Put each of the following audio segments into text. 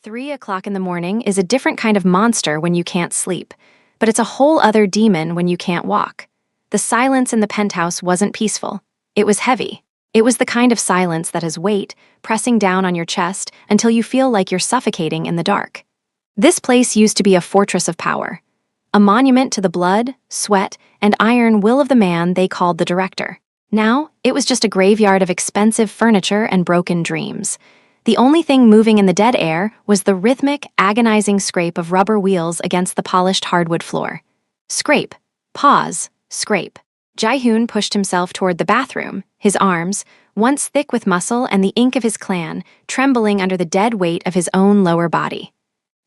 3 o'clock in the morning is a different kind of monster when you can't sleep, but it's a whole other demon when you can't walk. The silence in the penthouse wasn't peaceful. It was heavy. It was the kind of silence that has weight pressing down on your chest until you feel like you're suffocating in the dark. This place used to be a fortress of power, a monument to the blood, sweat, and iron will of the man they called the director. Now, it was just a graveyard of expensive furniture and broken dreams. The only thing moving in the dead air was the rhythmic, agonizing scrape of rubber wheels against the polished hardwood floor. Scrape. Pause. Scrape. Jae-hoon pushed himself toward the bathroom, his arms, once thick with muscle and the ink of his clan, trembling under the dead weight of his own lower body.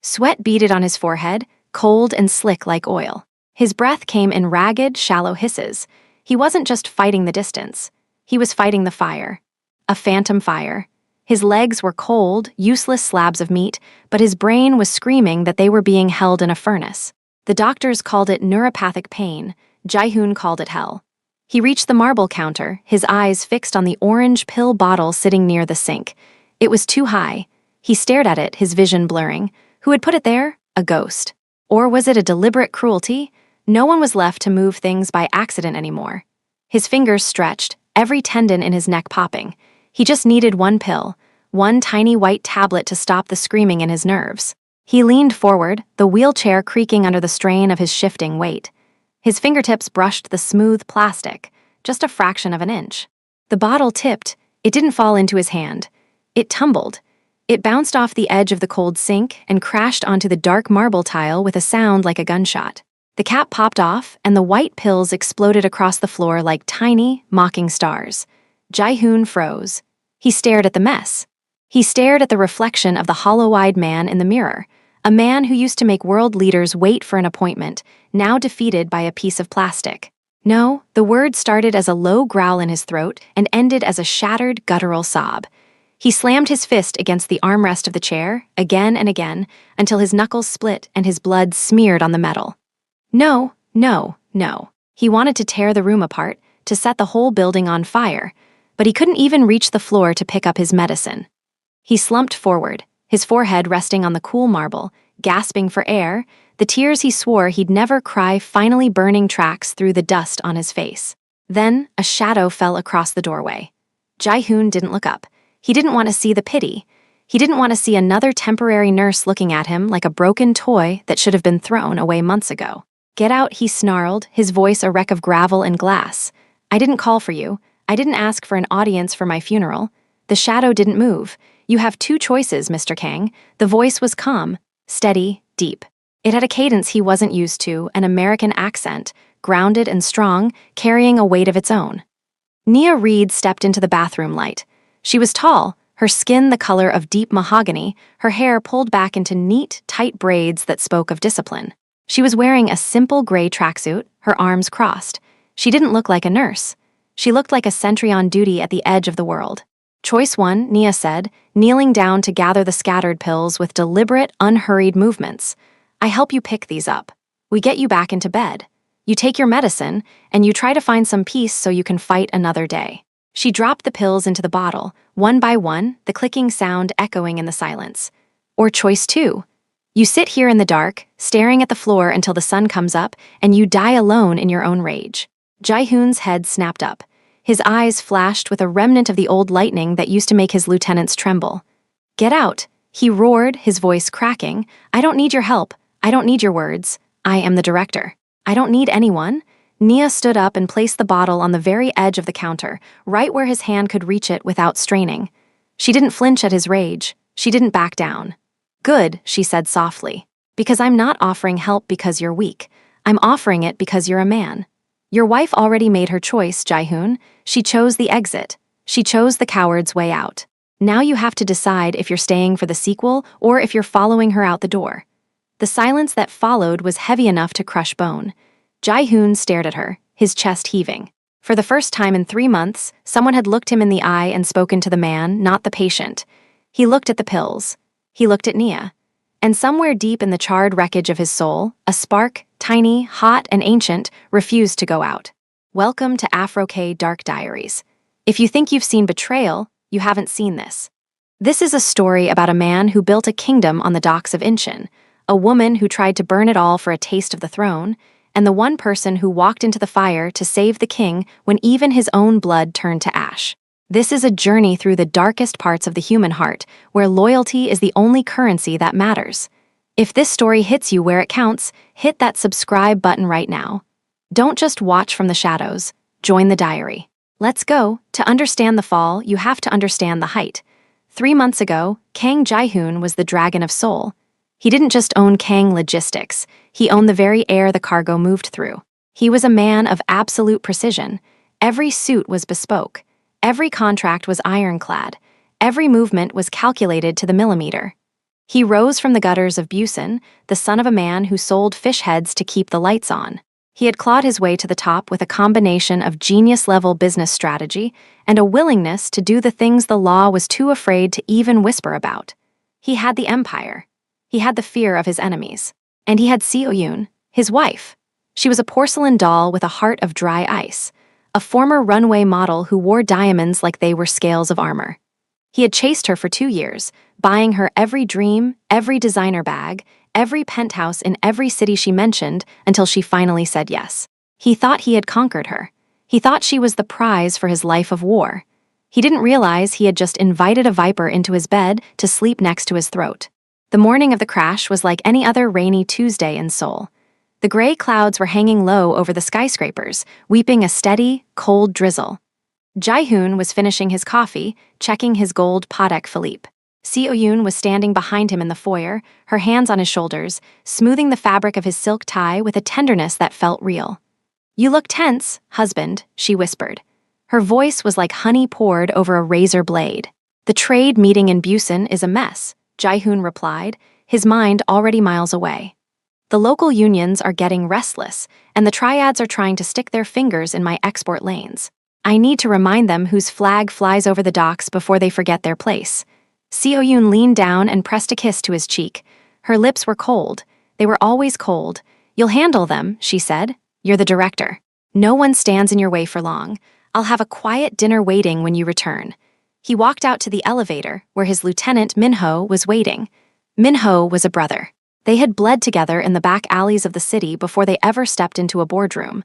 Sweat beaded on his forehead, cold and slick like oil. His breath came in ragged, shallow hisses. He wasn't just fighting the distance. He was fighting the fire. A phantom fire. His legs were cold, useless slabs of meat, but his brain was screaming that they were being held in a furnace. The doctors called it neuropathic pain. Jae-hoon called it hell. He reached the marble counter, his eyes fixed on the orange pill bottle sitting near the sink. It was too high. He stared at it, his vision blurring. Who had put it there? A ghost. Or was it a deliberate cruelty? No one was left to move things by accident anymore. His fingers stretched, every tendon in his neck popping. He just needed one pill, one tiny white tablet to stop the screaming in his nerves. He leaned forward, the wheelchair creaking under the strain of his shifting weight. His fingertips brushed the smooth plastic, just a fraction of an inch. The bottle tipped. It didn't fall into his hand. It tumbled. It bounced off the edge of the cold sink and crashed onto the dark marble tile with a sound like a gunshot. The cap popped off, and the white pills exploded across the floor like tiny, mocking stars. Jae-hoon froze. He stared at the mess. He stared at the reflection of the hollow-eyed man in the mirror, a man who used to make world leaders wait for an appointment, now defeated by a piece of plastic. No, the word started as a low growl in his throat and ended as a shattered, guttural sob. He slammed his fist against the armrest of the chair, again and again, until his knuckles split and his blood smeared on the metal. No, no, no. He wanted to tear the room apart, to set the whole building on fire, but he couldn't even reach the floor to pick up his medicine. He slumped forward, his forehead resting on the cool marble, gasping for air, the tears he swore he'd never cry finally burning tracks through the dust on his face. Then, a shadow fell across the doorway. Jae-hoon didn't look up. He didn't want to see the pity. He didn't want to see another temporary nurse looking at him like a broken toy that should have been thrown away months ago. "Get out," he snarled, his voice a wreck of gravel and glass. "I didn't call for you. I didn't ask for an audience for my funeral." The shadow didn't move. "You have two choices, Mr. Kang." The voice was calm, steady, deep. It had a cadence he wasn't used to, an American accent, grounded and strong, carrying a weight of its own. Nia Reed stepped into the bathroom light. She was tall, her skin the color of deep mahogany, her hair pulled back into neat, tight braids that spoke of discipline. She was wearing a simple gray tracksuit, her arms crossed. She didn't look like a nurse. She looked like a sentry on duty at the edge of the world. "Choice one," Nia said, kneeling down to gather the scattered pills with deliberate, unhurried movements. "I help you pick these up. We get you back into bed. You take your medicine, and you try to find some peace so you can fight another day." She dropped the pills into the bottle, one by one, the clicking sound echoing in the silence. Or choice two. You sit here in the dark, staring at the floor until the sun comes up, and you die alone in your own rage. Jae-hoon's head snapped up. His eyes flashed with a remnant of the old lightning that used to make his lieutenants tremble. "Get out," he roared, his voice cracking. "I don't need your help. I don't need your words. I am the director. I don't need anyone." Nia stood up and placed the bottle on the very edge of the counter, right where his hand could reach it without straining. She didn't flinch at his rage. She didn't back down. "Good," she said softly, "because I'm not offering help because you're weak. I'm offering it because you're a man. Your wife already made her choice, Jae-hoon. She chose the exit. She chose the coward's way out. Now you have to decide if you're staying for the sequel or if you're following her out the door." The silence that followed was heavy enough to crush bone. Jae-hoon stared at her, his chest heaving. For the first time in 3 months, someone had looked him in the eye and spoken to the man, not the patient. He looked at the pills. He looked at Nia. And somewhere deep in the charred wreckage of his soul, a spark, tiny, hot, and ancient, refused to go out. Welcome to Afro-K Dark Diaries. If you think you've seen betrayal, you haven't seen this. This is a story about a man who built a kingdom on the docks of Incheon, a woman who tried to burn it all for a taste of the throne, and the one person who walked into the fire to save the king when even his own blood turned to ash. This is a journey through the darkest parts of the human heart, where loyalty is the only currency that matters. If this story hits you where it counts, hit that subscribe button right now. Don't just watch from the shadows, join the diary. Let's go. To understand the fall, you have to understand the height. 3 months ago, Kang Jae-hoon was the Dragon of Seoul. He didn't just own Kang Logistics, he owned the very air the cargo moved through. He was a man of absolute precision. Every suit was bespoke. Every contract was ironclad. Every movement was calculated to the millimeter. He rose from the gutters of Busan, the son of a man who sold fish heads to keep the lights on. He had clawed his way to the top with a combination of genius-level business strategy and a willingness to do the things the law was too afraid to even whisper about. He had the empire. He had the fear of his enemies. And he had Seo-yoon, his wife. She was a porcelain doll with a heart of dry ice, a former runway model who wore diamonds like they were scales of armor. He had chased her for 2 years, buying her every dream, every designer bag, every penthouse in every city she mentioned until she finally said yes. He thought he had conquered her. He thought she was the prize for his life of war. He didn't realize he had just invited a viper into his bed to sleep next to his throat. The morning of the crash was like any other rainy Tuesday in Seoul. The gray clouds were hanging low over the skyscrapers, weeping a steady, cold drizzle. Jae-hoon was finishing his coffee, checking his gold Patek Philippe. Seo-yoon was standing behind him in the foyer, her hands on his shoulders, smoothing the fabric of his silk tie with a tenderness that felt real. "You look tense, husband," she whispered. Her voice was like honey poured over a razor blade. "The trade meeting in Busan is a mess," Jae-hoon replied, his mind already miles away. "The local unions are getting restless, and the triads are trying to stick their fingers in my export lanes. I need to remind them whose flag flies over the docks before they forget their place." Seo-yoon leaned down and pressed a kiss to his cheek. Her lips were cold. They were always cold. "You'll handle them," she said. "You're the director. No one stands in your way for long. I'll have a quiet dinner waiting when you return." He walked out to the elevator, where his lieutenant Min-ho was waiting. Min-ho was a brother. They had bled together in the back alleys of the city before they ever stepped into a boardroom.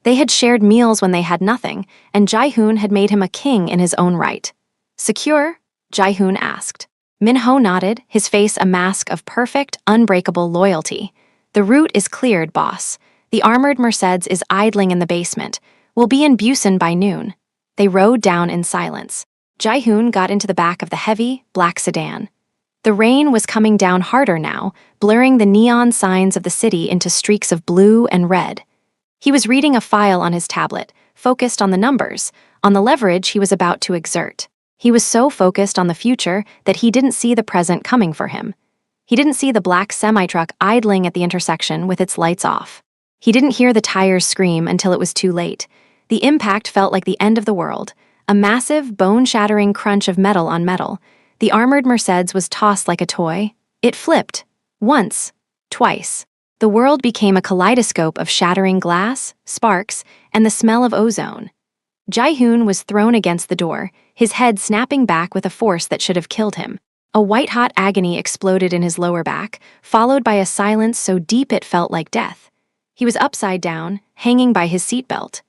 They had shared meals when they had nothing, and Jae-hoon had made him a king in his own right. "Secure?" Jae-hoon asked. Min-ho nodded, his face a mask of perfect, unbreakable loyalty. "The route is cleared, boss. The armored Mercedes is idling in the basement. We'll be in Busan by noon." They rode down in silence. Jae-hoon got into the back of the heavy, black sedan. The rain was coming down harder now, blurring the neon signs of the city into streaks of blue and red. He was reading a file on his tablet, focused on the numbers, on the leverage he was about to exert. He was so focused on the future that he didn't see the present coming for him. He didn't see the black semi-truck idling at the intersection with its lights off. He didn't hear the tires scream until it was too late. The impact felt like the end of the world, a massive, bone-shattering crunch of metal on metal. The armored Mercedes was tossed like a toy. It flipped. Once. Twice. The world became a kaleidoscope of shattering glass, sparks, and the smell of ozone. Jae-hoon was thrown against the door, his head snapping back with a force that should have killed him. A white-hot agony exploded in his lower back, followed by a silence so deep it felt like death. He was upside down, hanging by his seatbelt.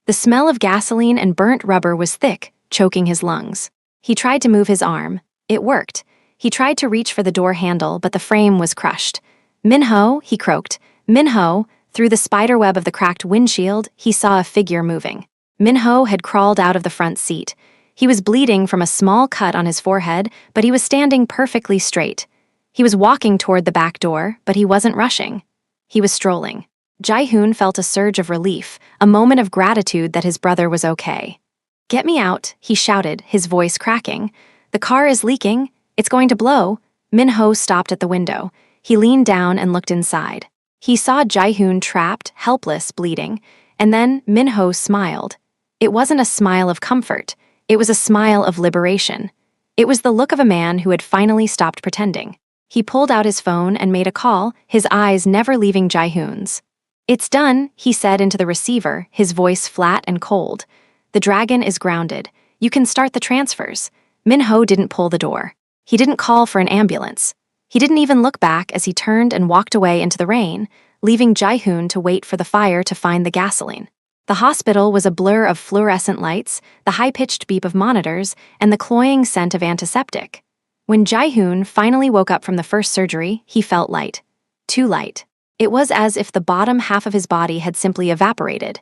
The smell of gasoline and burnt rubber was thick, choking his lungs. He tried to move his arm. It worked. He tried to reach for the door handle, but the frame was crushed. "Min-ho," he croaked. "Min-ho." Through the spiderweb of the cracked windshield, he saw a figure moving. Min-ho had crawled out of the front seat. He was bleeding from a small cut on his forehead, but he was standing perfectly straight. He was walking toward the back door, but he wasn't rushing. He was strolling. Jae-hoon felt a surge of relief, a moment of gratitude that his brother was okay. "Get me out," he shouted, his voice cracking. "The car is leaking. It's going to blow." Min-ho stopped at the window. He leaned down and looked inside. He saw Jae-hoon trapped, helpless, bleeding, and then Min-ho smiled. It wasn't a smile of comfort. It was a smile of liberation. It was the look of a man who had finally stopped pretending. He pulled out his phone and made a call, his eyes never leaving Jae-hoon's. "It's done," he said into the receiver, his voice flat and cold. "The Dragon is grounded. You can start the transfers." Min-ho didn't pull the door. He didn't call for an ambulance. He didn't even look back as he turned and walked away into the rain, leaving Jae-hoon to wait for the fire to find the gasoline. The hospital was a blur of fluorescent lights, the high-pitched beep of monitors, and the cloying scent of antiseptic. When Jae-hoon finally woke up from the first surgery, he felt light. Too light. It was as if the bottom half of his body had simply evaporated.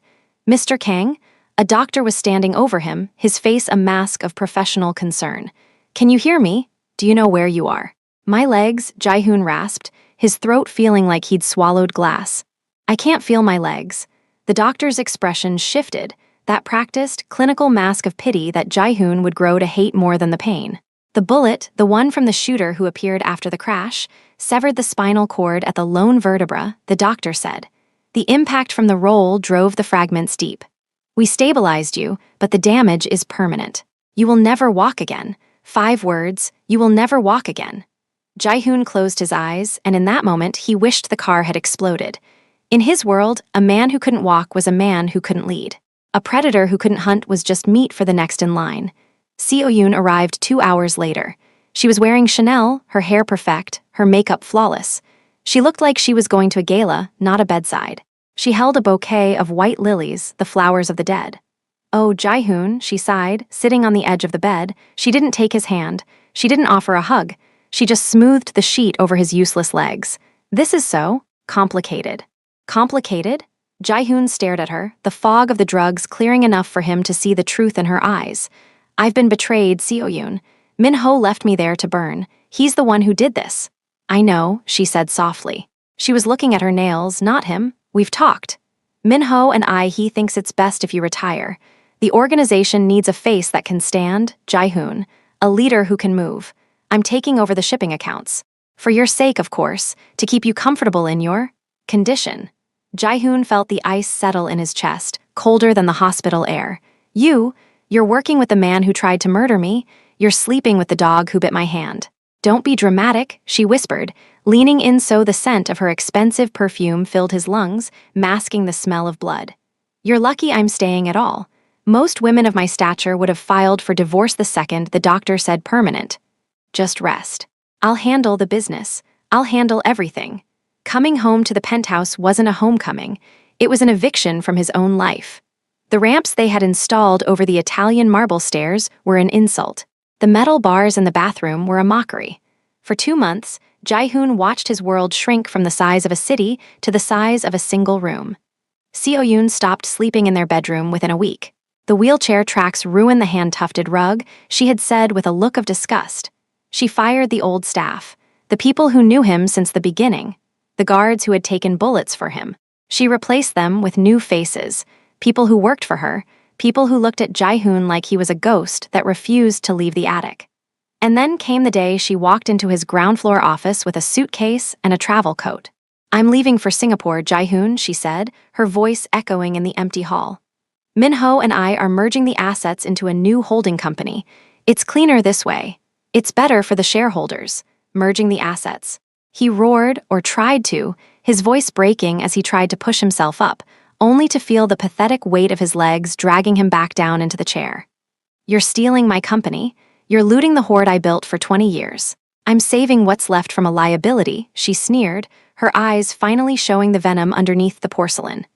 "Mr. Kang?" A doctor was standing over him, his face a mask of professional concern. "Can you hear me? Do you know where you are?" "My legs," Jae-hoon rasped, his throat feeling like he'd swallowed glass. "I can't feel my legs." The doctor's expression shifted, that practiced, clinical mask of pity that Jae-hoon would grow to hate more than the pain. The bullet, the one from the shooter who appeared after the crash, severed the spinal cord at the lone vertebra, the doctor said. The impact from the roll drove the fragments deep. "We stabilized you, but the damage is permanent. You will never walk again." 5 words, "You will never walk again." Jae-hoon closed his eyes, and in that moment he wished the car had exploded. In his world, a man who couldn't walk was a man who couldn't lead. A predator who couldn't hunt was just meat for the next in line. Seo-yoon arrived 2 hours later. She was wearing Chanel, her hair perfect, her makeup flawless. She looked like she was going to a gala, not a bedside. She held a bouquet of white lilies, the flowers of the dead. "Oh, Jae-hoon," she sighed, sitting on the edge of the bed. She didn't take his hand. She didn't offer a hug. She just smoothed the sheet over his useless legs. "This is so complicated." "Complicated?" Jae-hoon stared at her, the fog of the drugs clearing enough for him to see the truth in her eyes. "I've been betrayed, Seo-yoon. Min-ho left me there to burn. He's the one who did this." "I know," she said softly. She was looking at her nails, not him. "We've talked. Min-ho and he thinks it's best if you retire. The organization needs a face that can stand, Jae-hoon, a leader who can move. I'm taking over the shipping accounts. For your sake, of course, to keep you comfortable in your condition." Jae-hoon felt the ice settle in his chest, colder than the hospital air. You're working with the man who tried to murder me. You're sleeping with the dog who bit my hand." "Don't be dramatic," she whispered, leaning in so the scent of her expensive perfume filled his lungs, masking the smell of blood. "You're lucky I'm staying at all. Most women of my stature would have filed for divorce the second the doctor said permanent. Just rest. I'll handle the business. I'll handle everything." Coming home to the penthouse wasn't a homecoming. It was an eviction from his own life. The ramps they had installed over the Italian marble stairs were an insult. The metal bars in the bathroom were a mockery. For 2 months, Jae-hoon watched his world shrink from the size of a city to the size of a single room. Seo-yoon stopped sleeping in their bedroom within a week. "The wheelchair tracks ruin the hand-tufted rug," she had said with a look of disgust. She fired the old staff, the people who knew him since the beginning, the guards who had taken bullets for him. She replaced them with new faces, people who worked for her, people who looked at Jae-hoon like he was a ghost that refused to leave the attic. And then came the day she walked into his ground-floor office with a suitcase and a travel coat. "I'm leaving for Singapore, Jae-hoon," she said, her voice echoing in the empty hall. "Min-ho and I are merging the assets into a new holding company. It's cleaner this way. It's better for the shareholders, merging the assets." He roared, or tried to, his voice breaking as he tried to push himself up, only to feel the pathetic weight of his legs dragging him back down into the chair. "You're stealing my company. You're looting the hoard I built for 20 years. I'm saving what's left from a liability," she sneered, her eyes finally showing the venom underneath the porcelain.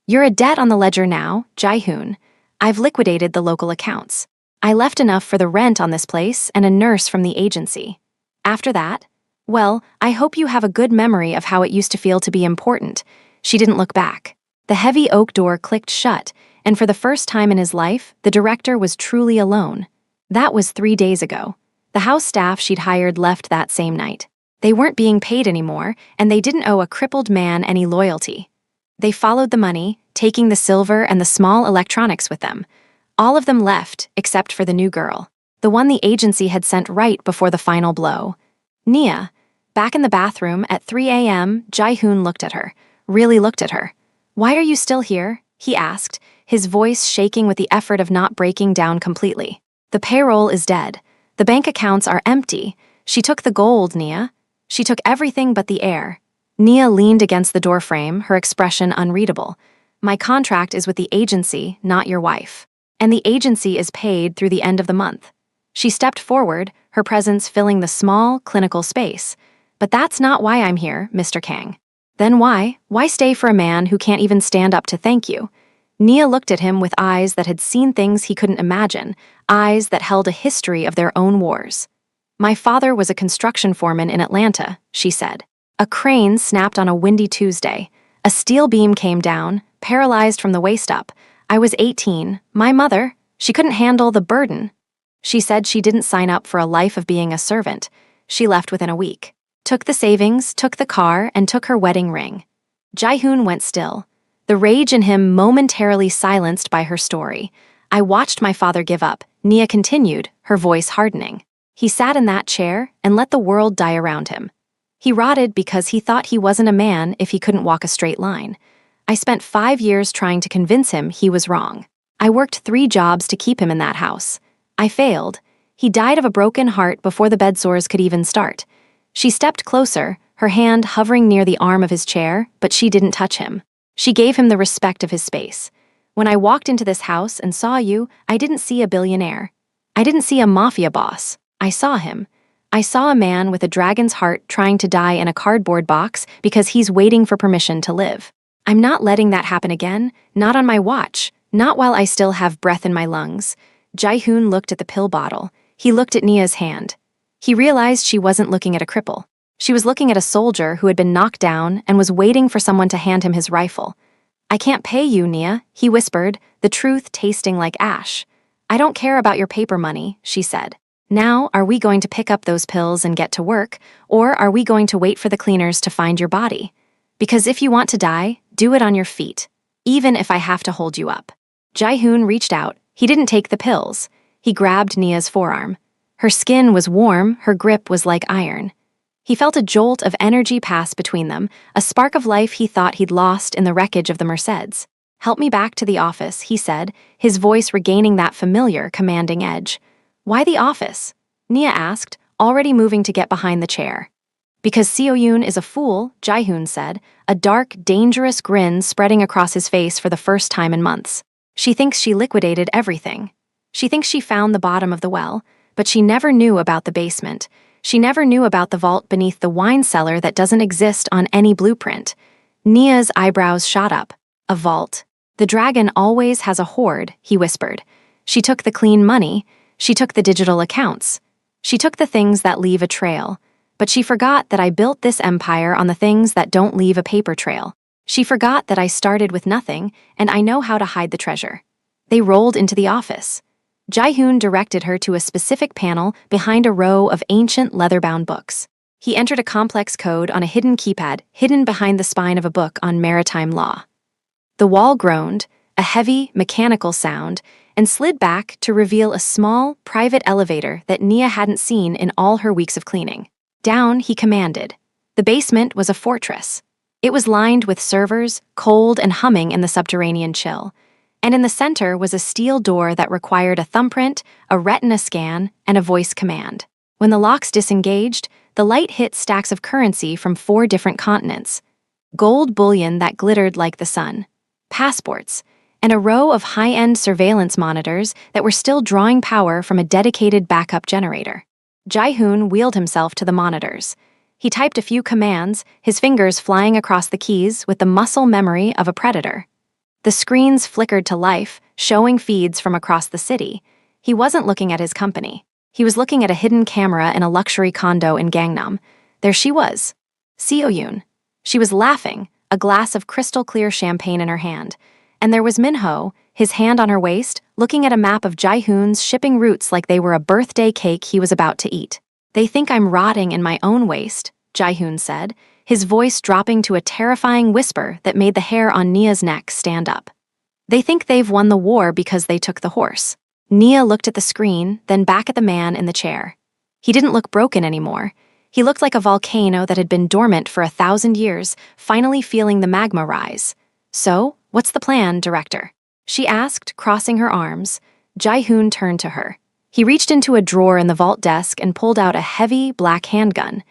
"You're a debt on the ledger now, Jae-hoon. I've liquidated the local accounts. I left enough for the rent on this place and a nurse from the agency. After that, well, I hope you have a good memory of how it used to feel to be important." She didn't look back. The heavy oak door clicked shut, and for the first time in his life, the director was truly alone. That was 3 days ago. The house staff she'd hired left that same night. They weren't being paid anymore, and they didn't owe a crippled man any loyalty. They followed the money, taking the silver and the small electronics with them. All of them left, except for the new girl, the one the agency had sent right before the final blow. Nia. Back in the bathroom at 3 a.m., Jae-hoon looked at her, really looked at her. "Why are you still here?" he asked, his voice shaking with the effort of not breaking down completely. "The payroll is dead. The bank accounts are empty. She took the gold, Nia. She took everything but the air." Nia leaned against the doorframe, her expression unreadable. "My contract is with the agency, not your wife. And the agency is paid through the end of the month." She stepped forward, her presence filling the small, clinical space. "But that's not why I'm here, Mr. Kang." "Then why? Why stay for a man who can't even stand up to thank you?" Nia looked at him with eyes that had seen things he couldn't imagine, eyes that held a history of their own wars. "My father was a construction foreman in Atlanta," she said. "A crane snapped on a windy Tuesday. A steel beam came down, paralyzed from the waist up. I was 18. My mother, she couldn't handle the burden. She said she didn't sign up for a life of being a servant. She left within a week. Took the savings, took the car, and took her wedding ring." Jae-hoon went still, the rage in him momentarily silenced by her story. "I watched my father give up," Nia continued, her voice hardening. "He sat in that chair and let the world die around him. He rotted because he thought he wasn't a man if he couldn't walk a straight line. I spent 5 years trying to convince him he was wrong. I worked 3 jobs to keep him in that house. I failed. He died of a broken heart before the bedsores could even start." She stepped closer, her hand hovering near the arm of his chair, but she didn't touch him. She gave him the respect of his space. "When I walked into this house and saw you, I didn't see a billionaire. I didn't see a mafia boss. I saw him. I saw a man with a dragon's heart trying to die in a cardboard box because he's waiting for permission to live. I'm not letting that happen again, not on my watch, not while I still have breath in my lungs." Jae-hoon looked at the pill bottle. He looked at Nia's hand. He realized she wasn't looking at a cripple. She was looking at a soldier who had been knocked down and was waiting for someone to hand him his rifle. "I can't pay you, Nia," he whispered, the truth tasting like ash. "I don't care about your paper money," she said. "Now, are we going to pick up those pills and get to work, or are we going to wait for the cleaners to find your body? Because if you want to die, do it on your feet, even if I have to hold you up." Jae-hoon reached out. He didn't take the pills. He grabbed Nia's forearm. Her skin was warm, her grip was like iron. He felt a jolt of energy pass between them, a spark of life he thought he'd lost in the wreckage of the Mercedes. "Help me back to the office," he said, his voice regaining that familiar, commanding edge. "Why the office?" Nia asked, already moving to get behind the chair. "Because Seo-yoon is a fool," Jae-hoon said, a dark, dangerous grin spreading across his face for the first time in months. "She thinks she liquidated everything. She thinks she found the bottom of the well, but she never knew about the basement. She never knew about the vault beneath the wine cellar that doesn't exist on any blueprint." Nia's eyebrows shot up. "A vault? The dragon always has a hoard," he whispered. "She took the clean money. She took the digital accounts. She took the things that leave a trail. But she forgot that I built this empire on the things that don't leave a paper trail. She forgot that I started with nothing, and I know how to hide the treasure." They rolled into the office. Jae-hoon directed her to a specific panel behind a row of ancient leather-bound books. He entered a complex code on a hidden keypad, hidden behind the spine of a book on maritime law. The wall groaned, a heavy, mechanical sound, and slid back to reveal a small, private elevator that Nia hadn't seen in all her weeks of cleaning. Down, he commanded. The basement was a fortress. It was lined with servers, cold and humming in the subterranean chill. And in the center was a steel door that required a thumbprint, a retina scan, and a voice command. When the locks disengaged, the light hit stacks of currency from 4 different continents. Gold bullion that glittered like the sun. Passports, and a row of high-end surveillance monitors that were still drawing power from a dedicated backup generator. Jae-hoon wheeled himself to the monitors. He typed a few commands, his fingers flying across the keys with the muscle memory of a predator. The screens flickered to life, showing feeds from across the city. He wasn't looking at his company. He was looking at a hidden camera in a luxury condo in Gangnam. There she was, Seo-yoon. She was laughing, a glass of crystal-clear champagne in her hand. And there was Min-ho, his hand on her waist, looking at a map of Jae-hoon's shipping routes like they were a birthday cake he was about to eat. "They think I'm rotting in my own waste," Jae-hoon said, his voice dropping to a terrifying whisper that made the hair on Nia's neck stand up. "They think they've won the war because they took the horse." Nia looked at the screen, then back at the man in the chair. He didn't look broken anymore. He looked like a volcano that had been dormant for 1,000 years, finally feeling the magma rise. "So, what's the plan, Director?" she asked, crossing her arms. Jae-hoon turned to her. He reached into a drawer in the vault desk and pulled out a heavy, black handgun.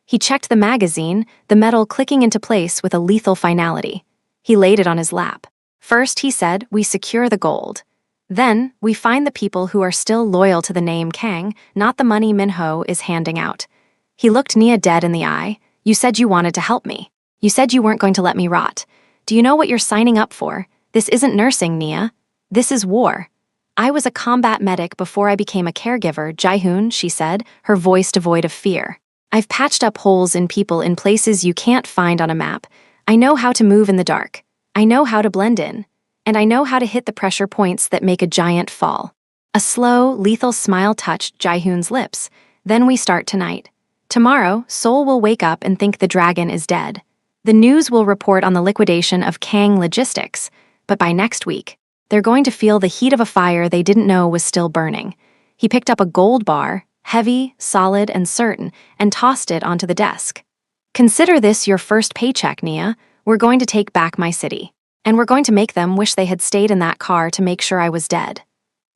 He checked the magazine, the metal clicking into place with a lethal finality. He laid it on his lap. "First," he said, "we secure the gold. Then, we find the people who are still loyal to the name Kang, not the money Minho is handing out. He looked Nia dead in the eye. You said you wanted to help me. You said you weren't going to let me rot. Do you know what you're signing up for? This isn't nursing, Nia. This is war. I was a combat medic before I became a caregiver, Jaehoon, she said, her voice devoid of fear. I've patched up holes in people in places you can't find on a map. I know how to move in the dark. I know how to blend in. And I know how to hit the pressure points that make a giant fall. A slow, lethal smile touched Jaehoon's lips. Then we start tonight. Tomorrow, Seoul will wake up and think the dragon is dead. The news will report on the liquidation of Kang Logistics, but by next week, they're going to feel the heat of a fire they didn't know was still burning. He picked up a gold bar, heavy, solid, and certain, and tossed it onto the desk. Consider this your first paycheck, Nia. We're going to take back my city. And we're going to make them wish they had stayed in that car to make sure I was dead.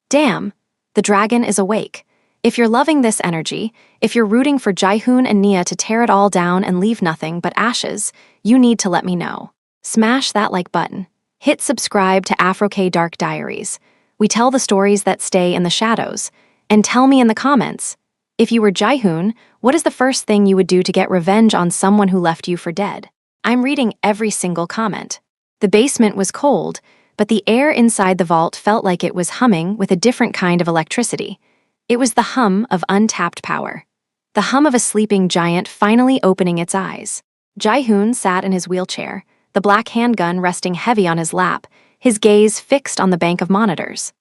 Damn, the dragon is awake. If you're loving this energy, if you're rooting for Jaehoon and Nia to tear it all down and leave nothing but ashes, you need to let me know. Smash that like button. Hit subscribe to Afro-K Dark Diaries. We tell the stories that stay in the shadows. And tell me in the comments, if you were Jaehoon, what is the first thing you would do to get revenge on someone who left you for dead? I'm reading every single comment. The basement was cold, but the air inside the vault felt like it was humming with a different kind of electricity. It was the hum of untapped power. The hum of a sleeping giant finally opening its eyes. Jaehoon sat in his wheelchair, the black handgun resting heavy on his lap, his gaze fixed on the bank of monitors.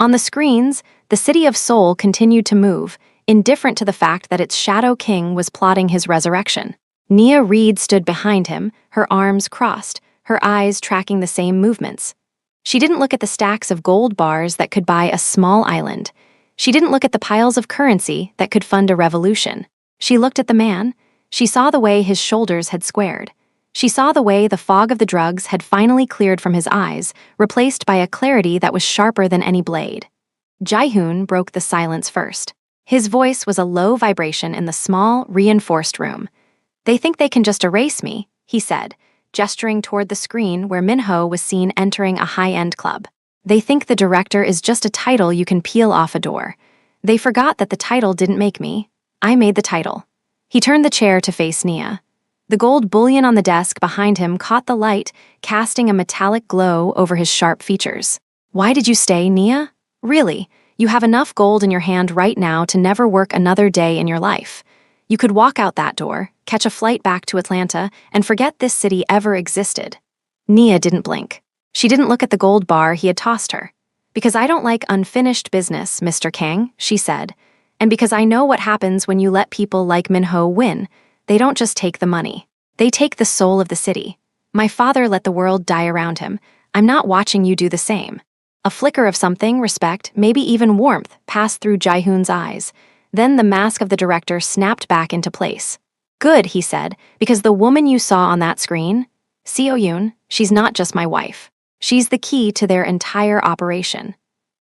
On the screens, the city of Seoul continued to move, indifferent to the fact that its Shadow King was plotting his resurrection. Nia Reed stood behind him, her arms crossed, her eyes tracking the same movements. She didn't look at the stacks of gold bars that could buy a small island. She didn't look at the piles of currency that could fund a revolution. She looked at the man. She saw the way his shoulders had squared. She saw the way the fog of the drugs had finally cleared from his eyes, replaced by a clarity that was sharper than any blade. Jaehoon broke the silence first. His voice was a low vibration in the small, reinforced room. They think they can just erase me, he said, gesturing toward the screen where Minho was seen entering a high-end club. They think the director is just a title you can peel off a door. They forgot that the title didn't make me. I made the title. He turned the chair to face Nia. The gold bullion on the desk behind him caught the light, casting a metallic glow over his sharp features. Why did you stay, Nia? Really, you have enough gold in your hand right now to never work another day in your life. You could walk out that door, catch a flight back to Atlanta, and forget this city ever existed. Nia didn't blink. She didn't look at the gold bar he had tossed her. Because I don't like unfinished business, Mr. Kang, she said. And because I know what happens when you let people like Minho win. They don't just take the money. They take the soul of the city. My father let the world die around him. I'm not watching you do the same. A flicker of something, respect, maybe even warmth, passed through Jaehoon's eyes. Then the mask of the director snapped back into place. Good, he said, because the woman you saw on that screen, Seo-yoon, she's not just my wife. She's the key to their entire operation.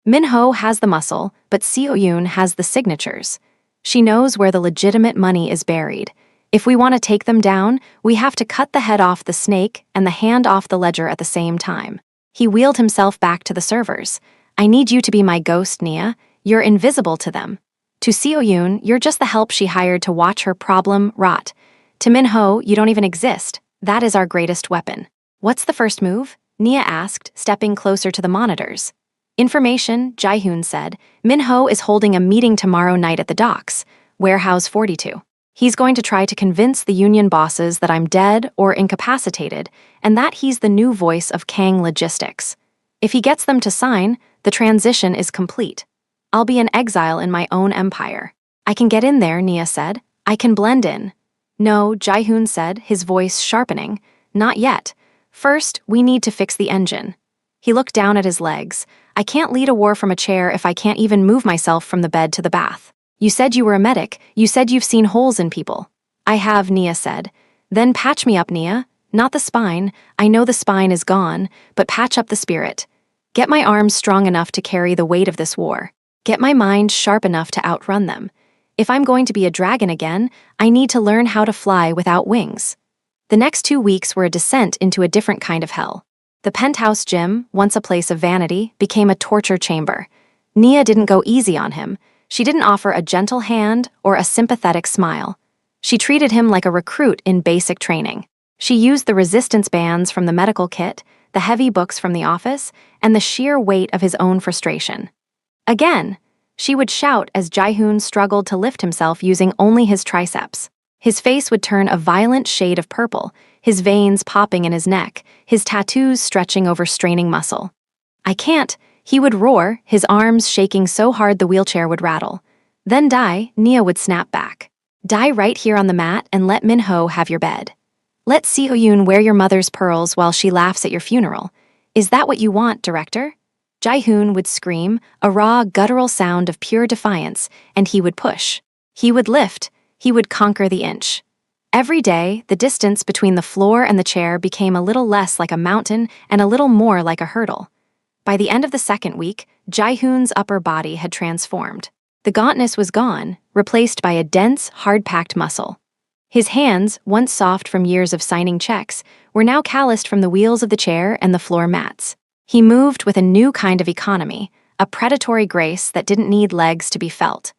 Minho has the muscle, but Seo-yoon has the signatures. She knows where the legitimate money is buried. If we want to take them down, we have to cut the head off the snake and the hand off the ledger at the same time. He wheeled himself back to the servers. I need you to be my ghost, Nia. You're invisible to them. To Seo-yoon, you're just the help she hired to watch her problem rot. To Minho, you don't even exist. That is our greatest weapon. What's the first move? Nia asked, stepping closer to the monitors. Information, Jaehoon said. Minho is holding a meeting tomorrow night at the docks, Warehouse 42. He's going to try to convince the union bosses that I'm dead or incapacitated, and that he's the new voice of Kang Logistics. If he gets them to sign, the transition is complete. I'll be in exile in my own empire. I can get in there, Nia said. I can blend in. No, Jaehoon said, his voice sharpening. Not yet. First, we need to fix the engine. He looked down at his legs. I can't lead a war from a chair if I can't even move myself from the bed to the bath. You said you were a medic. You said you've seen holes in people. I have, Nia said. Then patch me up, Nia. Not the spine. I know the spine is gone, but patch up the spirit. Get my arms strong enough to carry the weight of this war. Get my mind sharp enough to outrun them. If I'm going to be a dragon again, I need to learn how to fly without wings. The next 2 weeks were a descent into a different kind of hell. The penthouse gym, once a place of vanity, became a torture chamber. Nia didn't go easy on him. She didn't offer a gentle hand or a sympathetic smile. She treated him like a recruit in basic training. She used the resistance bands from the medical kit, the heavy books from the office, and the sheer weight of his own frustration. Again, she would shout as Jae-hoon struggled to lift himself using only his triceps. His face would turn a violent shade of purple, his veins popping in his neck, his tattoos stretching over straining muscle. "I can't," he would roar, his arms shaking so hard the wheelchair would rattle. "Then die," Nia would snap back. "Die right here on the mat and let Min-ho have your bed. Let Seo-yoon wear your mother's pearls while she laughs at your funeral. Is that what you want, director?" Jae-hoon would scream, a raw, guttural sound of pure defiance, and he would push. He would lift. He would conquer the inch. Every day, the distance between the floor and the chair became a little less like a mountain and a little more like a hurdle. By the end of the second week, Jae-hoon's upper body had transformed. The gauntness was gone, replaced by a dense, hard-packed muscle. His hands, once soft from years of signing checks, were now calloused from the wheels of the chair and the floor mats. He moved with a new kind of economy, a predatory grace that didn't need legs to be felt.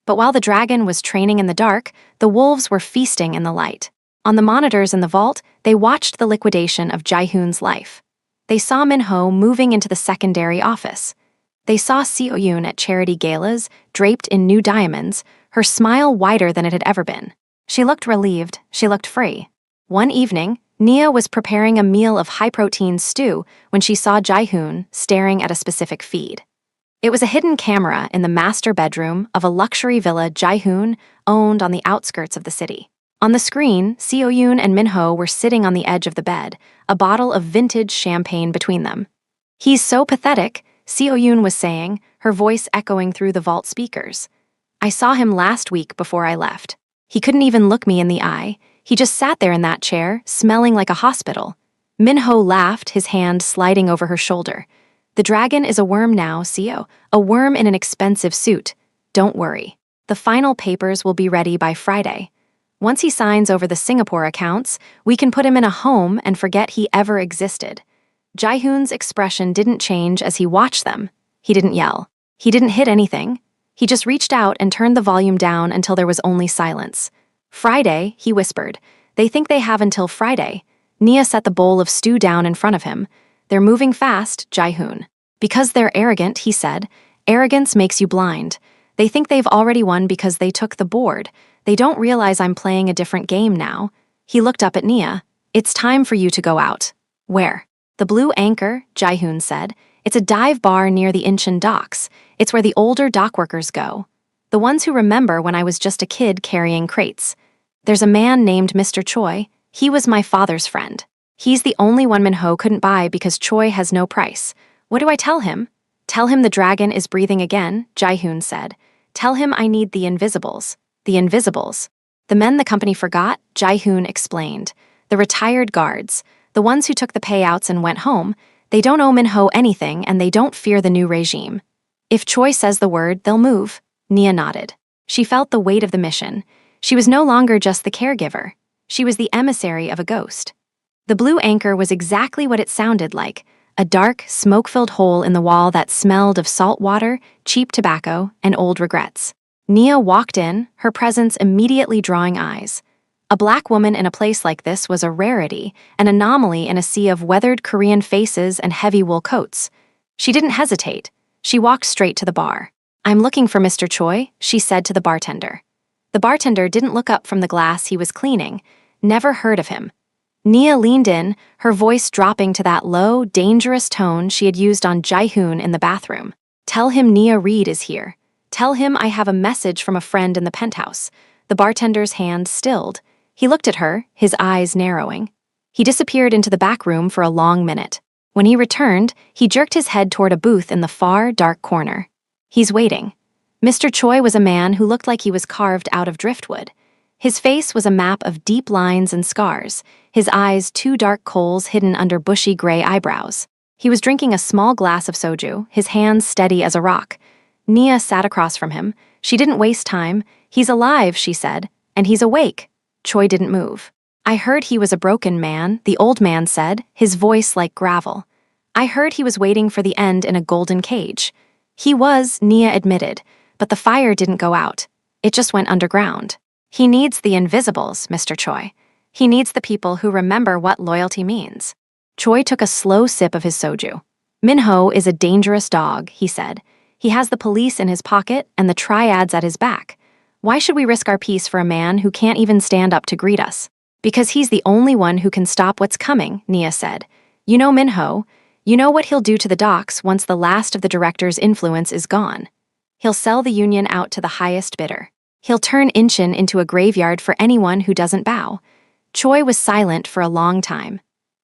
But while the dragon was training in the dark, the wolves were feasting in the light. On the monitors in the vault, they watched the liquidation of Jae-hoon's life. They saw Min-ho moving into the secondary office. They saw Seo-yoon at charity galas, draped in new diamonds, her smile wider than it had ever been. She looked relieved, she looked free. One evening, Nia was preparing a meal of high-protein stew when she saw Jae-hoon staring at a specific feed. It was a hidden camera in the master bedroom of a luxury villa Jae-hoon owned on the outskirts of the city. On the screen, Seo-yoon and Min-ho were sitting on the edge of the bed, a bottle of vintage champagne between them. "He's so pathetic," Seo-yoon was saying, her voice echoing through the vault speakers. "I saw him last week before I left. He couldn't even look me in the eye. He just sat there in that chair, smelling like a hospital." Min-ho laughed, his hand sliding over her shoulder. "The dragon is a worm now, Seo, a worm in an expensive suit. Don't worry. The final papers will be ready by Friday. Once he signs over the Singapore accounts, we can put him in a home and forget he ever existed." Jae-hoon's expression didn't change as he watched them. He didn't yell. He didn't hit anything. He just reached out and turned the volume down until there was only silence. "Friday," he whispered. "They think they have until Friday." Nia set the bowl of stew down in front of him. "They're moving fast, Jae-hoon." "Because they're arrogant," he said. "Arrogance makes you blind. They think they've already won because they took the board. They don't realize I'm playing a different game now." He looked up at Nia. "It's time for you to go out." "Where?" "The Blue Anchor," Jae-hoon said. "It's a dive bar near the Incheon docks. It's where the older dockworkers go. The ones who remember when I was just a kid carrying crates. There's a man named Mr. Choi. He was my father's friend. He's the only one Min-ho couldn't buy because Choi has no price. What do I tell him?" "Tell him the dragon is breathing again," Jae-hoon said. "Tell him I need the invisibles." "The invisibles?" "The men the company forgot," Jae-hoon explained. "The retired guards. The ones who took the payouts and went home. They don't owe Min-ho anything and they don't fear the new regime. If Choi says the word, they'll move." Nia nodded. She felt the weight of the mission. She was no longer just the caregiver. She was the emissary of a ghost. The Blue Anchor was exactly what it sounded like, a dark, smoke-filled hole in the wall that smelled of salt water, cheap tobacco, and old regrets. Nia walked in, her presence immediately drawing eyes. A black woman in a place like this was a rarity, an anomaly in a sea of weathered Korean faces and heavy wool coats. She didn't hesitate. She walked straight to the bar. "I'm looking for Mr. Choi," she said to the bartender. The bartender didn't look up from the glass he was cleaning. Never heard of him. Nia leaned in, her voice dropping to that low, dangerous tone she had used on Jae-hoon in the bathroom. "Tell him Nia Reed is here. Tell him I have a message from a friend in the penthouse." The bartender's hand stilled. He looked at her, his eyes narrowing. He disappeared into the back room for a long minute. When he returned, he jerked his head toward a booth in the far, dark corner. "He's waiting." Mr. Choi was a man who looked like he was carved out of driftwood. His face was a map of deep lines and scars, his eyes two dark coals hidden under bushy gray eyebrows. He was drinking a small glass of soju, his hands steady as a rock. Nia sat across from him. She didn't waste time. "He's alive," she said, "and he's awake." Choi didn't move. "I heard he was a broken man," the old man said, his voice like gravel. I heard he was waiting for the end in a golden cage. He was, Nia admitted, but the fire didn't go out. It just went underground. He needs the invisibles, Mr. Choi. He needs the people who remember what loyalty means. Choi took a slow sip of his soju. Minho is a dangerous dog, he said. He has the police in his pocket and the triads at his back. Why should we risk our peace for a man who can't even stand up to greet us? Because he's the only one who can stop what's coming, Nia said. You know Minho. You know what he'll do to the docks once the last of the director's influence is gone. He'll sell the union out to the highest bidder. He'll turn Incheon into a graveyard for anyone who doesn't bow. Choi was silent for a long time.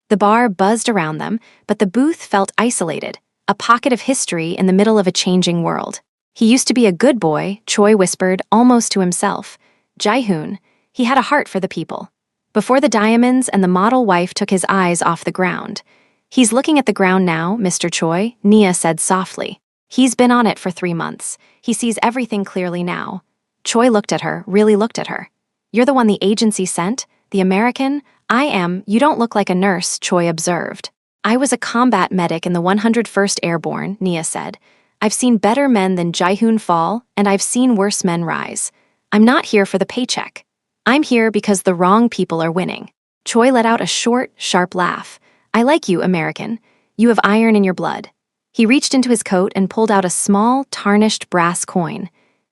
The bar buzzed around them, but the booth felt isolated, a pocket of history in the middle of a changing world. He used to be a good boy, Choi whispered, almost to himself. Jae-hoon, he had a heart for the people. Before the diamonds and the model wife took his eyes off the ground. He's looking at the ground now, Mr. Choi, Nia said softly. He's been on it for 3 months. He sees everything clearly now. Choi looked at her, really looked at her. You're the one the agency sent? The American? I am. You don't look like a nurse, Choi observed. I was a combat medic in the 101st Airborne, Nia said. I've seen better men than Jae-hoon fall, and I've seen worse men rise. I'm not here for the paycheck. I'm here because the wrong people are winning. Choi let out a short, sharp laugh. I like you, American. You have iron in your blood. He reached into his coat and pulled out a small, tarnished brass coin.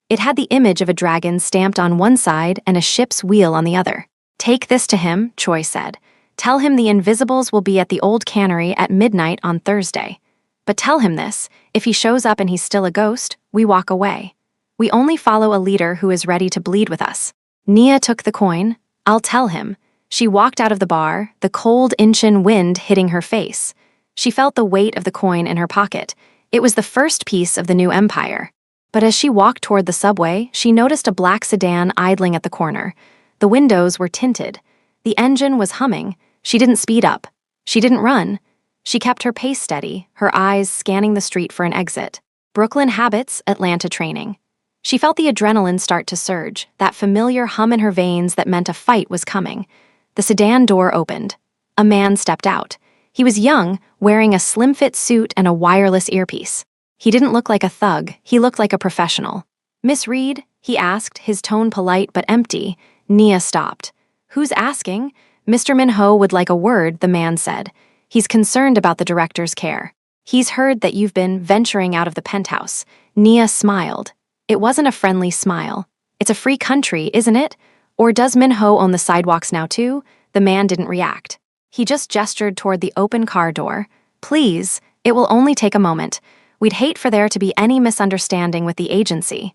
It had the image of a dragon stamped on one side and a ship's wheel on the other. Take this to him, Choi said. Tell him the Invisibles will be at the old cannery at midnight on Thursday. But tell him this, if he shows up and he's still a ghost, we walk away. We only follow a leader who is ready to bleed with us. Nia took the coin. I'll tell him. She walked out of the bar, the cold Incheon wind hitting her face. She felt the weight of the coin in her pocket. It was the first piece of the new empire. But as she walked toward the subway, she noticed a black sedan idling at the corner. The windows were tinted. The engine was humming. She didn't speed up. She didn't run. She kept her pace steady, her eyes scanning the street for an exit. Brooklyn habits, Atlanta training. She felt the adrenaline start to surge, that familiar hum in her veins that meant a fight was coming. The sedan door opened. A man stepped out. He was young, wearing a slim-fit suit and a wireless earpiece. He didn't look like a thug, he looked like a professional. Miss Reed? He asked, his tone polite but empty. Nia stopped. Who's asking? Mr. Minho would like a word, the man said. He's concerned about the director's care. He's heard that you've been venturing out of the penthouse. Nia smiled. It wasn't a friendly smile. It's a free country, isn't it? Or does Minho own the sidewalks now too? The man didn't react. He just gestured toward the open car door. Please, it will only take a moment. We'd hate for there to be any misunderstanding with the agency.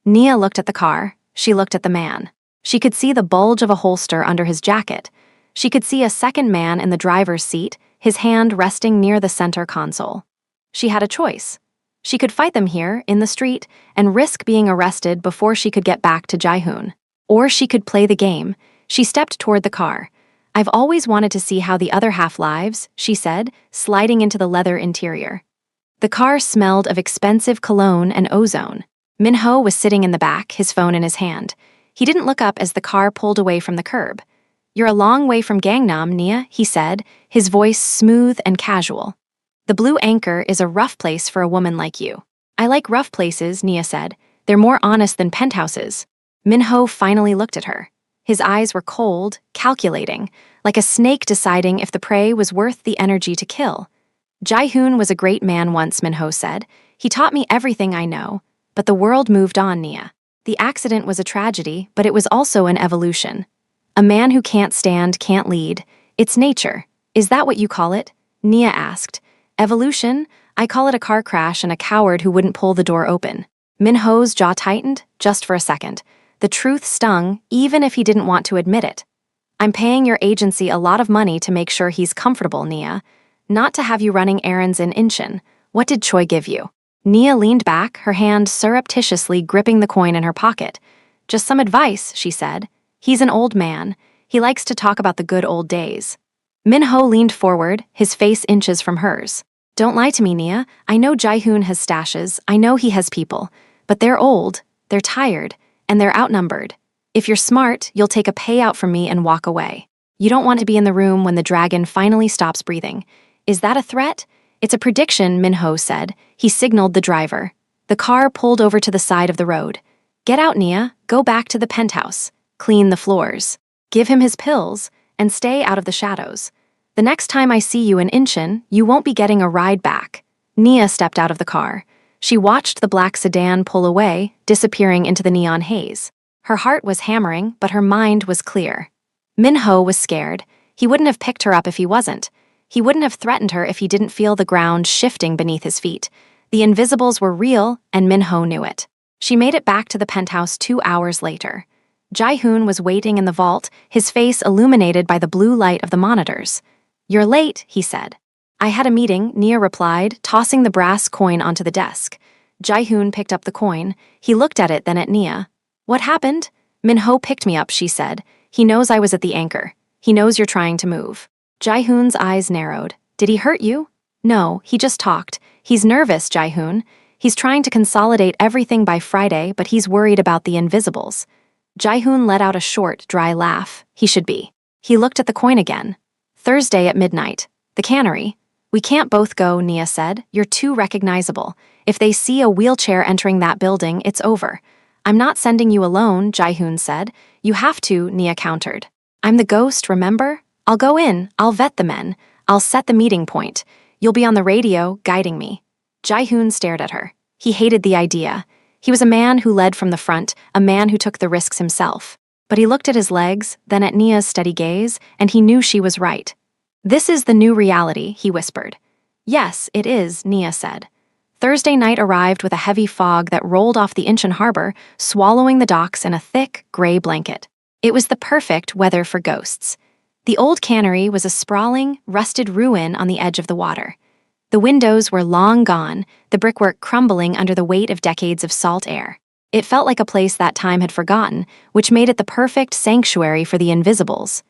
Nia looked at the car. She looked at the man. She could see the bulge of a holster under his jacket. She could see a second man in the driver's seat, his hand resting near the center console. She had a choice. She could fight them here, in the street, and risk being arrested before she could get back to Jae-hoon. Or she could play the game. She stepped toward the car. I've always wanted to see how the other half lives, she said, sliding into the leather interior. The car smelled of expensive cologne and ozone. Minho was sitting in the back, his phone in his hand. He didn't look up as the car pulled away from the curb. You're a long way from Gangnam, Nia, he said, his voice smooth and casual. The Blue Anchor is a rough place for a woman like you. I like rough places, Nia said. They're more honest than penthouses. Minho finally looked at her. His eyes were cold, calculating, like a snake deciding if the prey was worth the energy to kill. Jae-hoon was a great man once, Minho said. He taught me everything I know. But the world moved on, Nia. The accident was a tragedy, but it was also an evolution. A man who can't stand can't lead. It's nature. Is that what you call it? Nia asked. Evolution? I call it a car crash and a coward who wouldn't pull the door open. Minho's jaw tightened, just for a second. The truth stung, even if he didn't want to admit it. I'm paying your agency a lot of money to make sure he's comfortable, Nia. Not to have you running errands in Incheon. What did Choi give you? Nia leaned back, her hand surreptitiously gripping the coin in her pocket. Just some advice, she said. He's an old man. He likes to talk about the good old days. Minho leaned forward, his face inches from hers. Don't lie to me, Nia. I know Jae-hoon has stashes. I know he has people. But they're old, they're tired, and they're outnumbered. If you're smart, you'll take a payout from me and walk away. You don't want to be in the room when the dragon finally stops breathing. Is that a threat? It's a prediction, Minho said. He signaled the driver. The car pulled over to the side of the road. Get out, Nia. Go back to the penthouse. Clean the floors. Give him his pills, and stay out of the shadows. The next time I see you in Inchin, you won't be getting a ride back. Nia stepped out of the car. She watched the black sedan pull away, disappearing into the neon haze. Her heart was hammering, but her mind was clear. Minho was scared. He wouldn't have picked her up if he wasn't. He wouldn't have threatened her if he didn't feel the ground shifting beneath his feet. The invisibles were real, and Minho knew it. She made it back to the penthouse 2 hours later. Jae-hoon was waiting in the vault, his face illuminated by the blue light of the monitors. "You're late," he said. "I had a meeting," Nia replied, tossing the brass coin onto the desk. Jae-hoon picked up the coin. He looked at it, then at Nia. "What happened?" "Minho picked me up," she said. "He knows I was at the anchor. He knows you're trying to move." Jae-hoon's eyes narrowed. "Did he hurt you?" "No, he just talked. He's nervous, Jae-hoon. He's trying to consolidate everything by Friday, but he's worried about the invisibles." Jae-hoon let out a short, dry laugh. He should be. He looked at the coin again. "Thursday at midnight. The cannery." "We can't both go," Nia said. "You're too recognizable. If they see a wheelchair entering that building, it's over." "I'm not sending you alone," Jae-hoon said. "You have to," Nia countered. "I'm the ghost, remember? I'll go in, I'll vet the men, I'll set the meeting point. You'll be on the radio, guiding me." Jae-hoon stared at her. He hated the idea. He was a man who led from the front, a man who took the risks himself. But he looked at his legs, then at Nia's steady gaze, and he knew she was right. "This is the new reality," he whispered. "Yes, it is," Nia said. Thursday night arrived with a heavy fog that rolled off the Incheon harbor, swallowing the docks in a thick, gray blanket. It was the perfect weather for ghosts. The old cannery was a sprawling, rusted ruin on the edge of the water. The windows were long gone, the brickwork crumbling under the weight of decades of salt air. It felt like a place that time had forgotten, which made it the perfect sanctuary for the invisibles.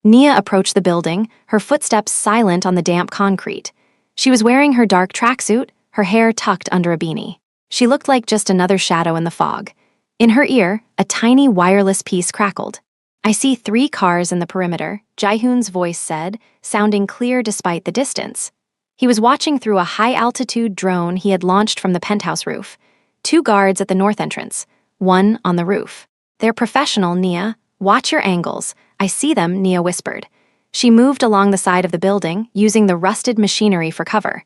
Nia approached the building, her footsteps silent on the damp concrete. She was wearing her dark tracksuit, her hair tucked under a beanie. She looked like just another shadow in the fog. In her ear, a tiny wireless piece crackled. "I see 3 cars in the perimeter," Jae-hoon's voice said, sounding clear despite the distance. He was watching through a high-altitude drone he had launched from the penthouse roof. 2 guards at the north entrance, 1 on the roof. "They're professional, Nia. Watch your angles. I see them," Nia whispered. She moved along the side of the building, using the rusted machinery for cover.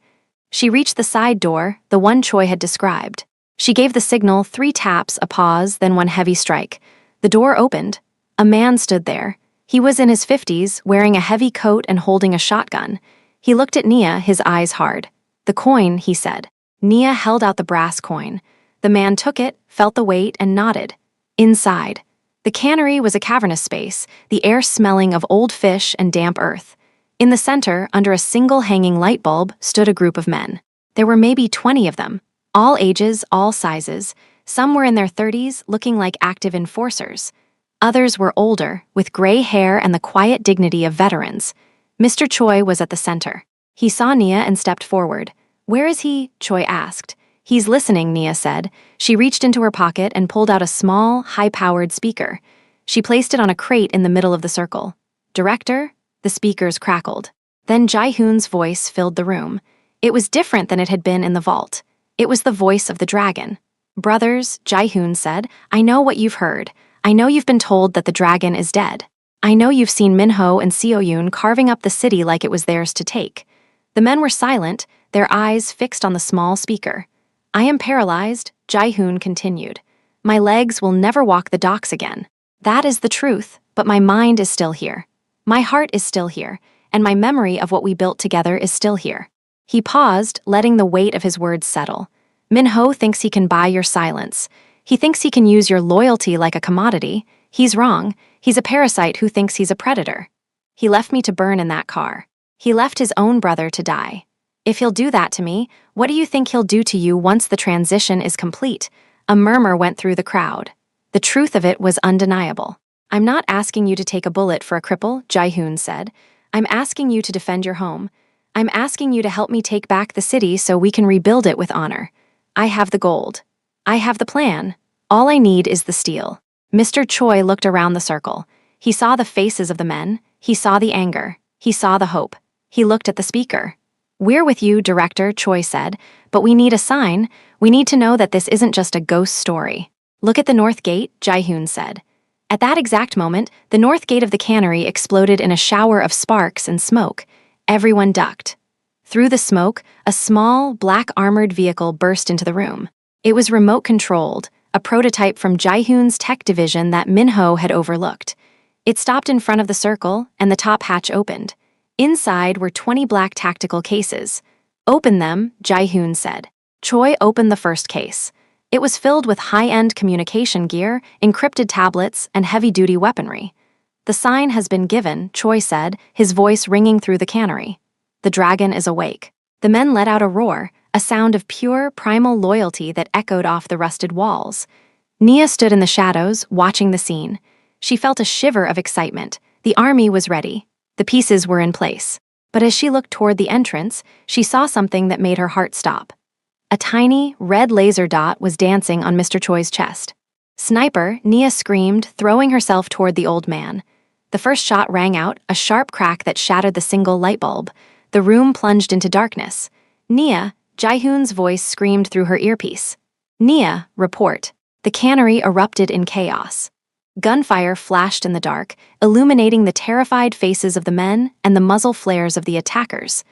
She reached the side door, the one Choi had described. She gave the signal, 3 taps, a pause, then 1 heavy strike. The door opened. A man stood there. He was in his 50s, wearing a heavy coat and holding a shotgun. He looked at Nia, his eyes hard. "The coin," he said. Nia held out the brass coin. The man took it, felt the weight, and nodded. Inside. The cannery was a cavernous space, the air smelling of old fish and damp earth. In the center, under a single hanging light bulb, stood a group of men. There were maybe 20 of them. All ages, all sizes. Some were in their 30s, looking like active enforcers. Others were older, with gray hair and the quiet dignity of veterans. Mr. Choi was at the center. He saw Nia and stepped forward. "Where is he?" Choi asked. "He's listening," Nia said. She reached into her pocket and pulled out a small, high-powered speaker. She placed it on a crate in the middle of the circle. "Director?" The speakers crackled. Then Jae-hoon's voice filled the room. It was different than it had been in the vault. It was the voice of the dragon. "Brothers," Jae-hoon said, "I know what you've heard. I know you've been told that the dragon is dead. I know you've seen Minho and Seo-yoon carving up the city like it was theirs to take." The men were silent, their eyes fixed on the small speaker. "I am paralyzed," Jae-hoon continued. "My legs will never walk the docks again. That is the truth, but my mind is still here. My heart is still here, and my memory of what we built together is still here." He paused, letting the weight of his words settle. "Minho thinks he can buy your silence. He thinks he can use your loyalty like a commodity. He's wrong. He's a parasite who thinks he's a predator. He left me to burn in that car. He left his own brother to die. If he'll do that to me, what do you think he'll do to you once the transition is complete?" A murmur went through the crowd. The truth of it was undeniable. "I'm not asking you to take a bullet for a cripple," Jae-hoon said. "I'm asking you to defend your home. I'm asking you to help me take back the city so we can rebuild it with honor. I have the gold. I have the plan. All I need is the steel." Mr. Choi looked around the circle. He saw the faces of the men. He saw the anger. He saw the hope. He looked at the speaker. "We're with you, Director," Choi said, "but we need a sign. We need to know that this isn't just a ghost story." "Look at the north gate," Jae-hoon said. At that exact moment, the north gate of the cannery exploded in a shower of sparks and smoke. Everyone ducked. Through the smoke, a small, black-armored vehicle burst into the room. It was remote-controlled, a prototype from Jae-hoon's tech division that Minho had overlooked. It stopped in front of the circle, and the top hatch opened. Inside were 20 black tactical cases. "Open them," Jae-hoon said. Choi opened the first case. It was filled with high-end communication gear, encrypted tablets, and heavy-duty weaponry. "The sign has been given," Choi said, his voice ringing through the cannery. "The dragon is awake." The men let out a roar, a sound of pure, primal loyalty that echoed off the rusted walls. Nia stood in the shadows, watching the scene. She felt a shiver of excitement. The army was ready. The pieces were in place. But as she looked toward the entrance, she saw something that made her heart stop. A tiny, red laser dot was dancing on Mr. Choi's chest. "Sniper," Nia screamed, throwing herself toward the old man. The first shot rang out, a sharp crack that shattered the single light bulb. The room plunged into darkness. "Nia," Jae-hoon's voice screamed through her earpiece. "Nia, report." The cannery erupted in chaos. Gunfire flashed in the dark, illuminating the terrified faces of the men and the muzzle flares of the attackers.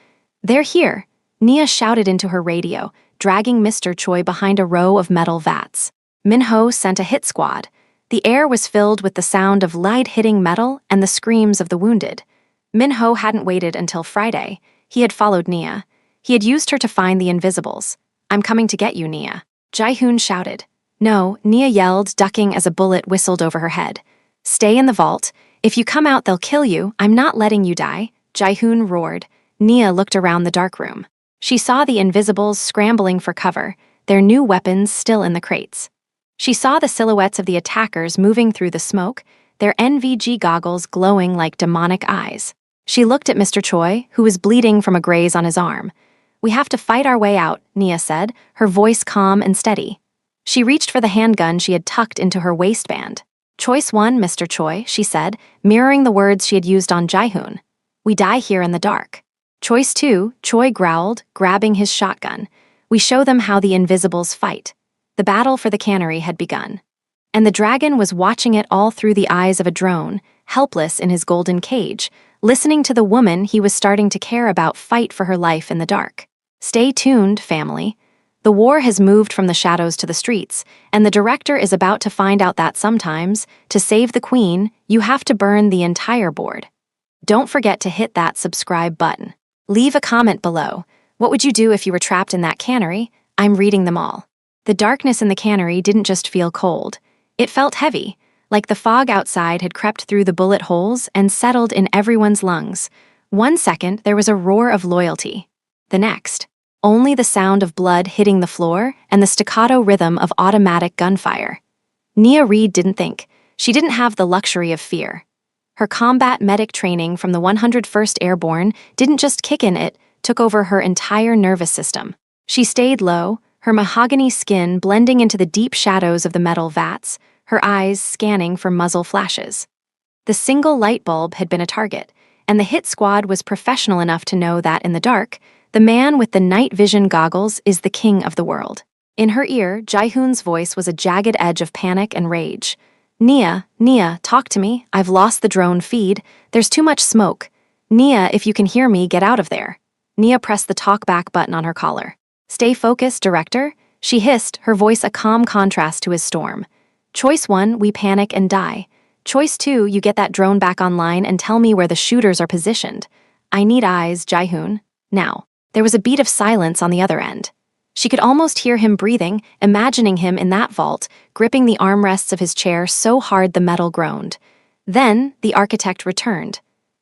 "They're here," Nia shouted into her radio, dragging Mr. Choi behind a row of metal vats. Minho sent a hit squad. The air was filled with the sound of light hitting metal and the screams of the wounded. Minho hadn't waited until Friday. He had followed Nia. He had used her to find the invisibles. "I'm coming to get you, Nia," Jae-hoon shouted. "No," Nia yelled, ducking as a bullet whistled over her head. "Stay in the vault. If you come out, they'll kill you. I'm not letting you die," Jae-hoon roared. Nia looked around the dark room. She saw the invisibles scrambling for cover, their new weapons still in the crates. She saw the silhouettes of the attackers moving through the smoke, their NVG goggles glowing like demonic eyes. She looked at Mr. Choi, who was bleeding from a graze on his arm. "We have to fight our way out," Nia said, her voice calm and steady. She reached for the handgun she had tucked into her waistband. "Choice 1, Mr. Choi," she said, mirroring the words she had used on Jae-hoon. "We die here in the dark." "Choice 2, Choi growled, grabbing his shotgun. "We show them how the invisibles fight." The battle for the cannery had begun. And the dragon was watching it all through the eyes of a drone, helpless in his golden cage, listening to the woman he was starting to care about fight for her life in the dark. Stay tuned, family. The war has moved from the shadows to the streets, and the director is about to find out that sometimes, to save the queen, you have to burn the entire board. Don't forget to hit that subscribe button. Leave a comment below. What would you do if you were trapped in that cannery? I'm reading them all. The darkness in the cannery didn't just feel cold. It felt heavy, like the fog outside had crept through the bullet holes and settled in everyone's lungs. 1 second, there was a roar of loyalty. The next, only the sound of blood hitting the floor and the staccato rhythm of automatic gunfire. Nia Reed didn't think. She didn't have the luxury of fear. Her combat medic training from the 101st Airborne didn't just kick in, it took over her entire nervous system. She stayed low, her mahogany skin blending into the deep shadows of the metal vats, her eyes scanning for muzzle flashes. The single light bulb had been a target, and the hit squad was professional enough to know that in the dark, the man with the night vision goggles is the king of the world. In her ear, Jae-hoon's voice was a jagged edge of panic and rage. Nia, talk to me. I've lost the drone feed. There's too much smoke. Nia, if you can hear me, get out of there." Nia pressed the talk back button on her collar. "Stay focused, Director," she hissed, her voice a calm contrast to his storm. "Choice 1, we panic and die. Choice 2, you get that drone back online and tell me where the shooters are positioned. I need eyes, Jae-hoon. Now." There was a beat of silence on the other end. She could almost hear him breathing, imagining him in that vault, gripping the armrests of his chair so hard the metal groaned. Then, the architect returned.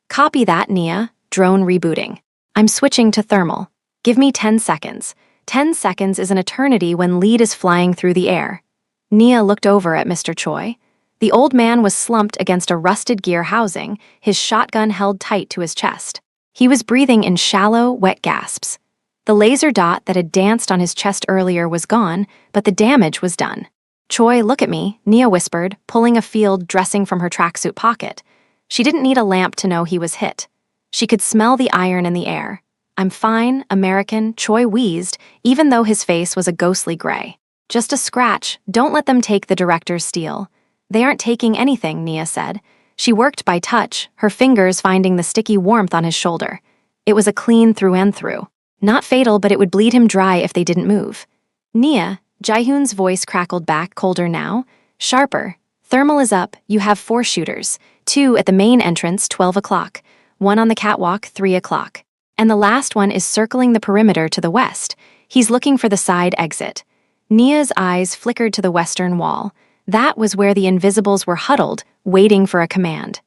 "Copy that, Nia. Drone rebooting. I'm switching to thermal. Give me 10 seconds. 10 seconds is an eternity when lead is flying through the air." Nia looked over at Mr. Choi. The old man was slumped against a rusted gear housing, his shotgun held tight to his chest. He was breathing in shallow, wet gasps. The laser dot that had danced on his chest earlier was gone, but the damage was done. "Choi, look at me," Nia whispered, pulling a field dressing from her tracksuit pocket. She didn't need a lamp to know he was hit. She could smell the iron in the air. I'm fine, American, Choi wheezed, even though his face was a ghostly gray. Just a scratch, don't let them take the director's steel. They aren't taking anything, Nia said. She worked by touch, her fingers finding the sticky warmth on his shoulder. It was a clean through and through. Not fatal, but it would bleed him dry if they didn't move. Nia, Jaehoon's voice crackled back, colder now. Sharper. Thermal is up, you have 4 shooters. 2 at the main entrance, 12 o'clock. 1 on the catwalk, 3 o'clock. And the last one is circling the perimeter to the west. He's looking for the side exit. Nia's eyes flickered to the western wall. That was where the Invisibles were huddled, waiting for a command.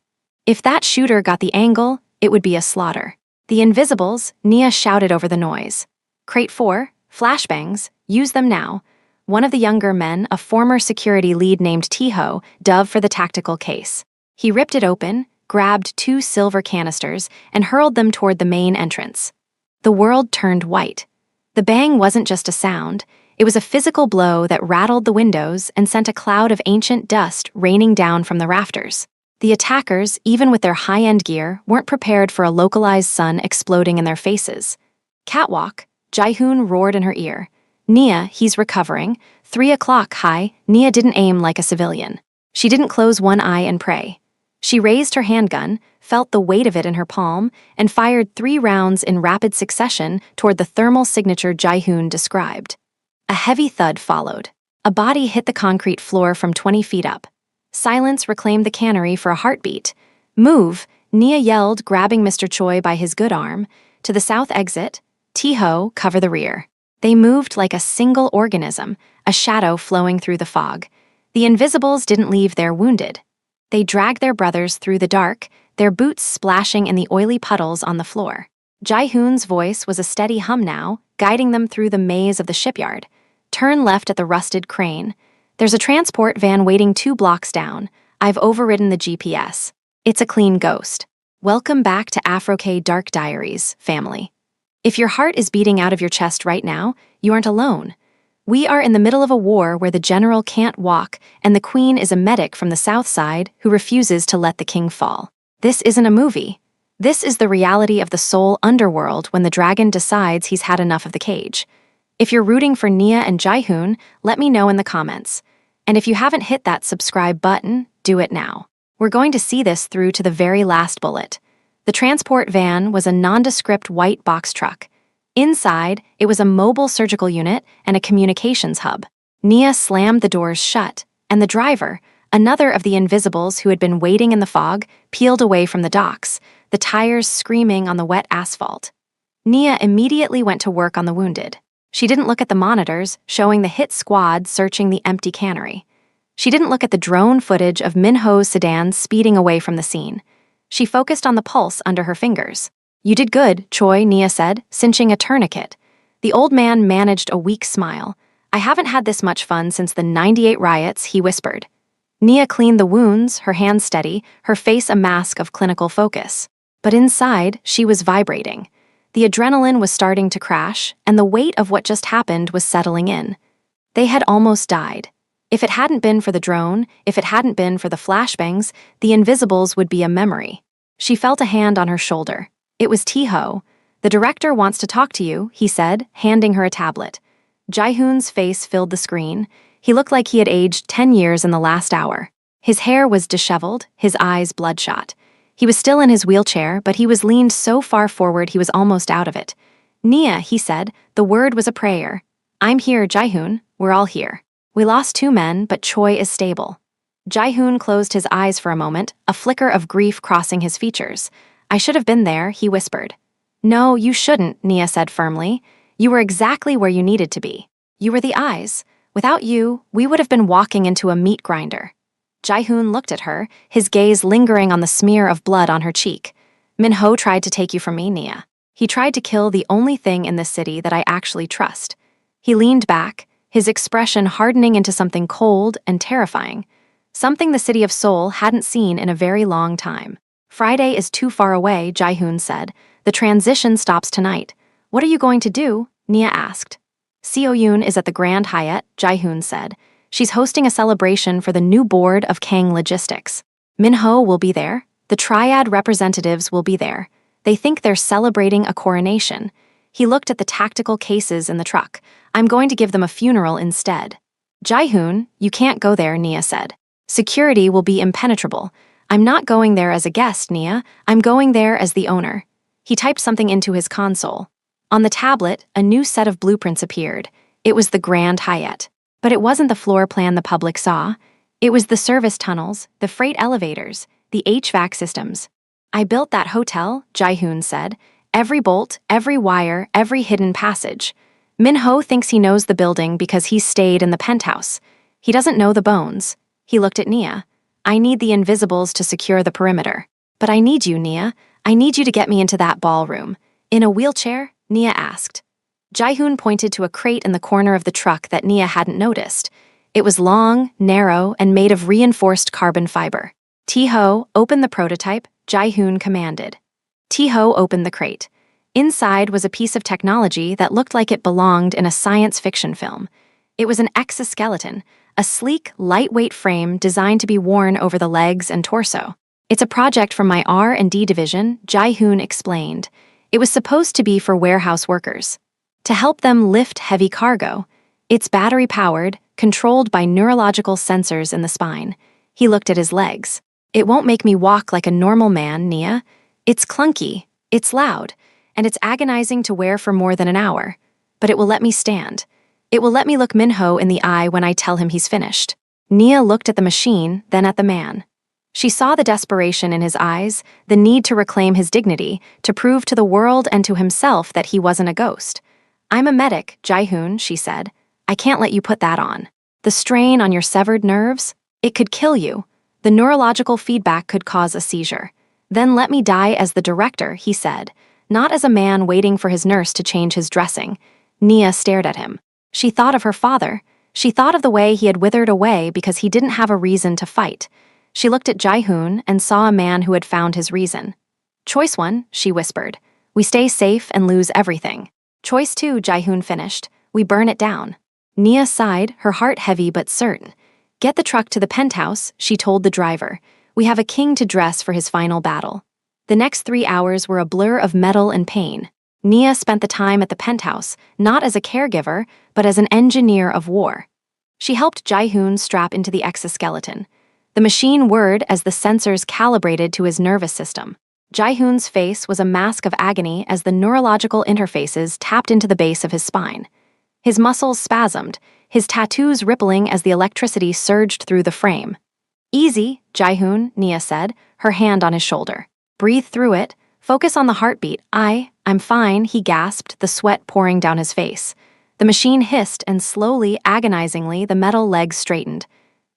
If that shooter got the angle, it would be a slaughter. The Invisibles, Nia shouted over the noise. Crate 4, flashbangs, use them now. One of the younger men, a former security lead named Tiho, dove for the tactical case. He ripped it open, grabbed 2 silver canisters, and hurled them toward the main entrance. The world turned white. The bang wasn't just a sound. It was a physical blow that rattled the windows and sent a cloud of ancient dust raining down from the rafters. The attackers, even with their high-end gear, weren't prepared for a localized sun exploding in their faces. Catwalk, Jaehoon roared in her ear. Nia, he's recovering. 3 o'clock, hi. Nia didn't aim like a civilian. She didn't close one eye and pray. She raised her handgun, felt the weight of it in her palm, and fired 3 rounds in rapid succession toward the thermal signature Jaehoon described. A heavy thud followed. A body hit the concrete floor from 20 feet up. Silence reclaimed the cannery for a heartbeat. Move, Nia yelled, grabbing Mr. Choi by his good arm. To the south exit, Tiho, cover the rear. They moved like a single organism, a shadow flowing through the fog. The Invisibles didn't leave their wounded. They dragged their brothers through the dark, their boots splashing in the oily puddles on the floor. Jaehoon's voice was a steady hum now, guiding them through the maze of the shipyard. Turn left at the rusted crane. There's a transport van waiting 2 blocks down. I've overridden the GPS. It's a clean ghost. Welcome back to Afro-K Dark Diaries, family. If your heart is beating out of your chest right now, you aren't alone. We are in the middle of a war where the general can't walk and the queen is a medic from the south side who refuses to let the king fall. This isn't a movie. This is the reality of the soul underworld when the dragon decides he's had enough of the cage. If you're rooting for Nia and Jaehoon, let me know in the comments. And if you haven't hit that subscribe button, do it now. We're going to see this through to the very last bullet. The transport van was a nondescript white box truck. Inside, it was a mobile surgical unit and a communications hub. Nia slammed the doors shut, and the driver, another of the Invisibles who had been waiting in the fog, peeled away from the docks, the tires screaming on the wet asphalt. Nia immediately went to work on the wounded. She didn't look at the monitors, showing the hit squad searching the empty cannery. She didn't look at the drone footage of Minho's sedan speeding away from the scene. She focused on the pulse under her fingers. You did good, Choi, Nia said, cinching a tourniquet. The old man managed a weak smile. I haven't had this much fun since the '98 riots, he whispered. Nia cleaned the wounds, her hands steady, her face a mask of clinical focus. But inside, she was vibrating. The adrenaline was starting to crash, and the weight of what just happened was settling in. They had almost died. If it hadn't been for the drone, if it hadn't been for the flashbangs, the Invisibles would be a memory. She felt a hand on her shoulder. It was Tiho. The director wants to talk to you, he said, handing her a tablet. Jaehoon's face filled the screen. He looked like he had aged 10 years in the last hour. His hair was disheveled, his eyes bloodshot. He was still in his wheelchair, but he was leaned so far forward he was almost out of it. Nia, he said, the word was a prayer. I'm here, Jaehoon. We're all here. We lost 2 men, but Choi is stable. Jaehoon closed his eyes for a moment, a flicker of grief crossing his features. I should have been there, he whispered. No, you shouldn't, Nia said firmly. You were exactly where you needed to be. You were the eyes. Without you, we would have been walking into a meat grinder. Jaehoon looked at her, his gaze lingering on the smear of blood on her cheek. Minho tried to take you from me, Nia. He tried to kill the only thing in this city that I actually trust. He leaned back, his expression hardening into something cold and terrifying. Something the city of Seoul hadn't seen in a very long time. Friday is too far away, Jaehoon said. The transition stops tonight. What are you going to do? Nia asked. Seo-yoon is at the Grand Hyatt, Jaehoon said. She's hosting a celebration for the new board of Kang Logistics. Minho will be there. The Triad representatives will be there. They think they're celebrating a coronation. He looked at the tactical cases in the truck. I'm going to give them a funeral instead. Jae-hoon, you can't go there, Nia said. Security will be impenetrable. I'm not going there as a guest, Nia. I'm going there as the owner. He typed something into his console. On the tablet, a new set of blueprints appeared. It was the Grand Hyatt. But it wasn't the floor plan the public saw. It was the service tunnels, the freight elevators, the HVAC systems. I built that hotel, Jae-hoon said. Every bolt, every wire, every hidden passage. Min-ho thinks he knows the building because he stayed in the penthouse. He doesn't know the bones. He looked at Nia. I need the invisibles to secure the perimeter. But I need you, Nia. I need you to get me into that ballroom. In a wheelchair? Nia asked. Jae-hoon pointed to a crate in the corner of the truck that Nia hadn't noticed. It was long, narrow, and made of reinforced carbon fiber. Tae-ho, open the prototype, Jae-hoon commanded. Tae-ho opened the crate. Inside was a piece of technology that looked like it belonged in a science fiction film. It was an exoskeleton, a sleek, lightweight frame designed to be worn over the legs and torso. It's a project from my R&D division, Jae-hoon explained. It was supposed to be for warehouse workers. To help them lift heavy cargo. It's battery-powered, controlled by neurological sensors in the spine. He looked at his legs. It won't make me walk like a normal man, Nia. It's clunky, it's loud, and it's agonizing to wear for more than an hour. But it will let me stand. It will let me look Min-ho in the eye when I tell him he's finished. Nia looked at the machine, then at the man. She saw the desperation in his eyes, the need to reclaim his dignity, to prove to the world and to himself that he wasn't a ghost. I'm a medic, Jae-hoon, she said. I can't let you put that on. The strain on your severed nerves? It could kill you. The neurological feedback could cause a seizure. Then let me die as the director, he said, not as a man waiting for his nurse to change his dressing. Nia stared at him. She thought of her father. She thought of the way he had withered away because he didn't have a reason to fight. She looked at Jae-hoon and saw a man who had found his reason. Choice 1, she whispered. We stay safe and lose everything. Choice 2, Jae-hoon finished. We burn it down. Nia sighed, her heart heavy but certain. Get the truck to the penthouse, she told the driver. We have a king to dress for his final battle. The next 3 hours were a blur of metal and pain. Nia spent the time at the penthouse, not as a caregiver, but as an engineer of war. She helped Jae-hoon strap into the exoskeleton. The machine whirred as the sensors calibrated to his nervous system. Jae-hoon's face was a mask of agony as the neurological interfaces tapped into the base of his spine. His muscles spasmed, his tattoos rippling as the electricity surged through the frame. Easy, Jae-hoon, Nia said, her hand on his shoulder. Breathe through it. Focus on the heartbeat. I'm fine, he gasped, the sweat pouring down his face. The machine hissed and slowly, agonizingly, the metal legs straightened.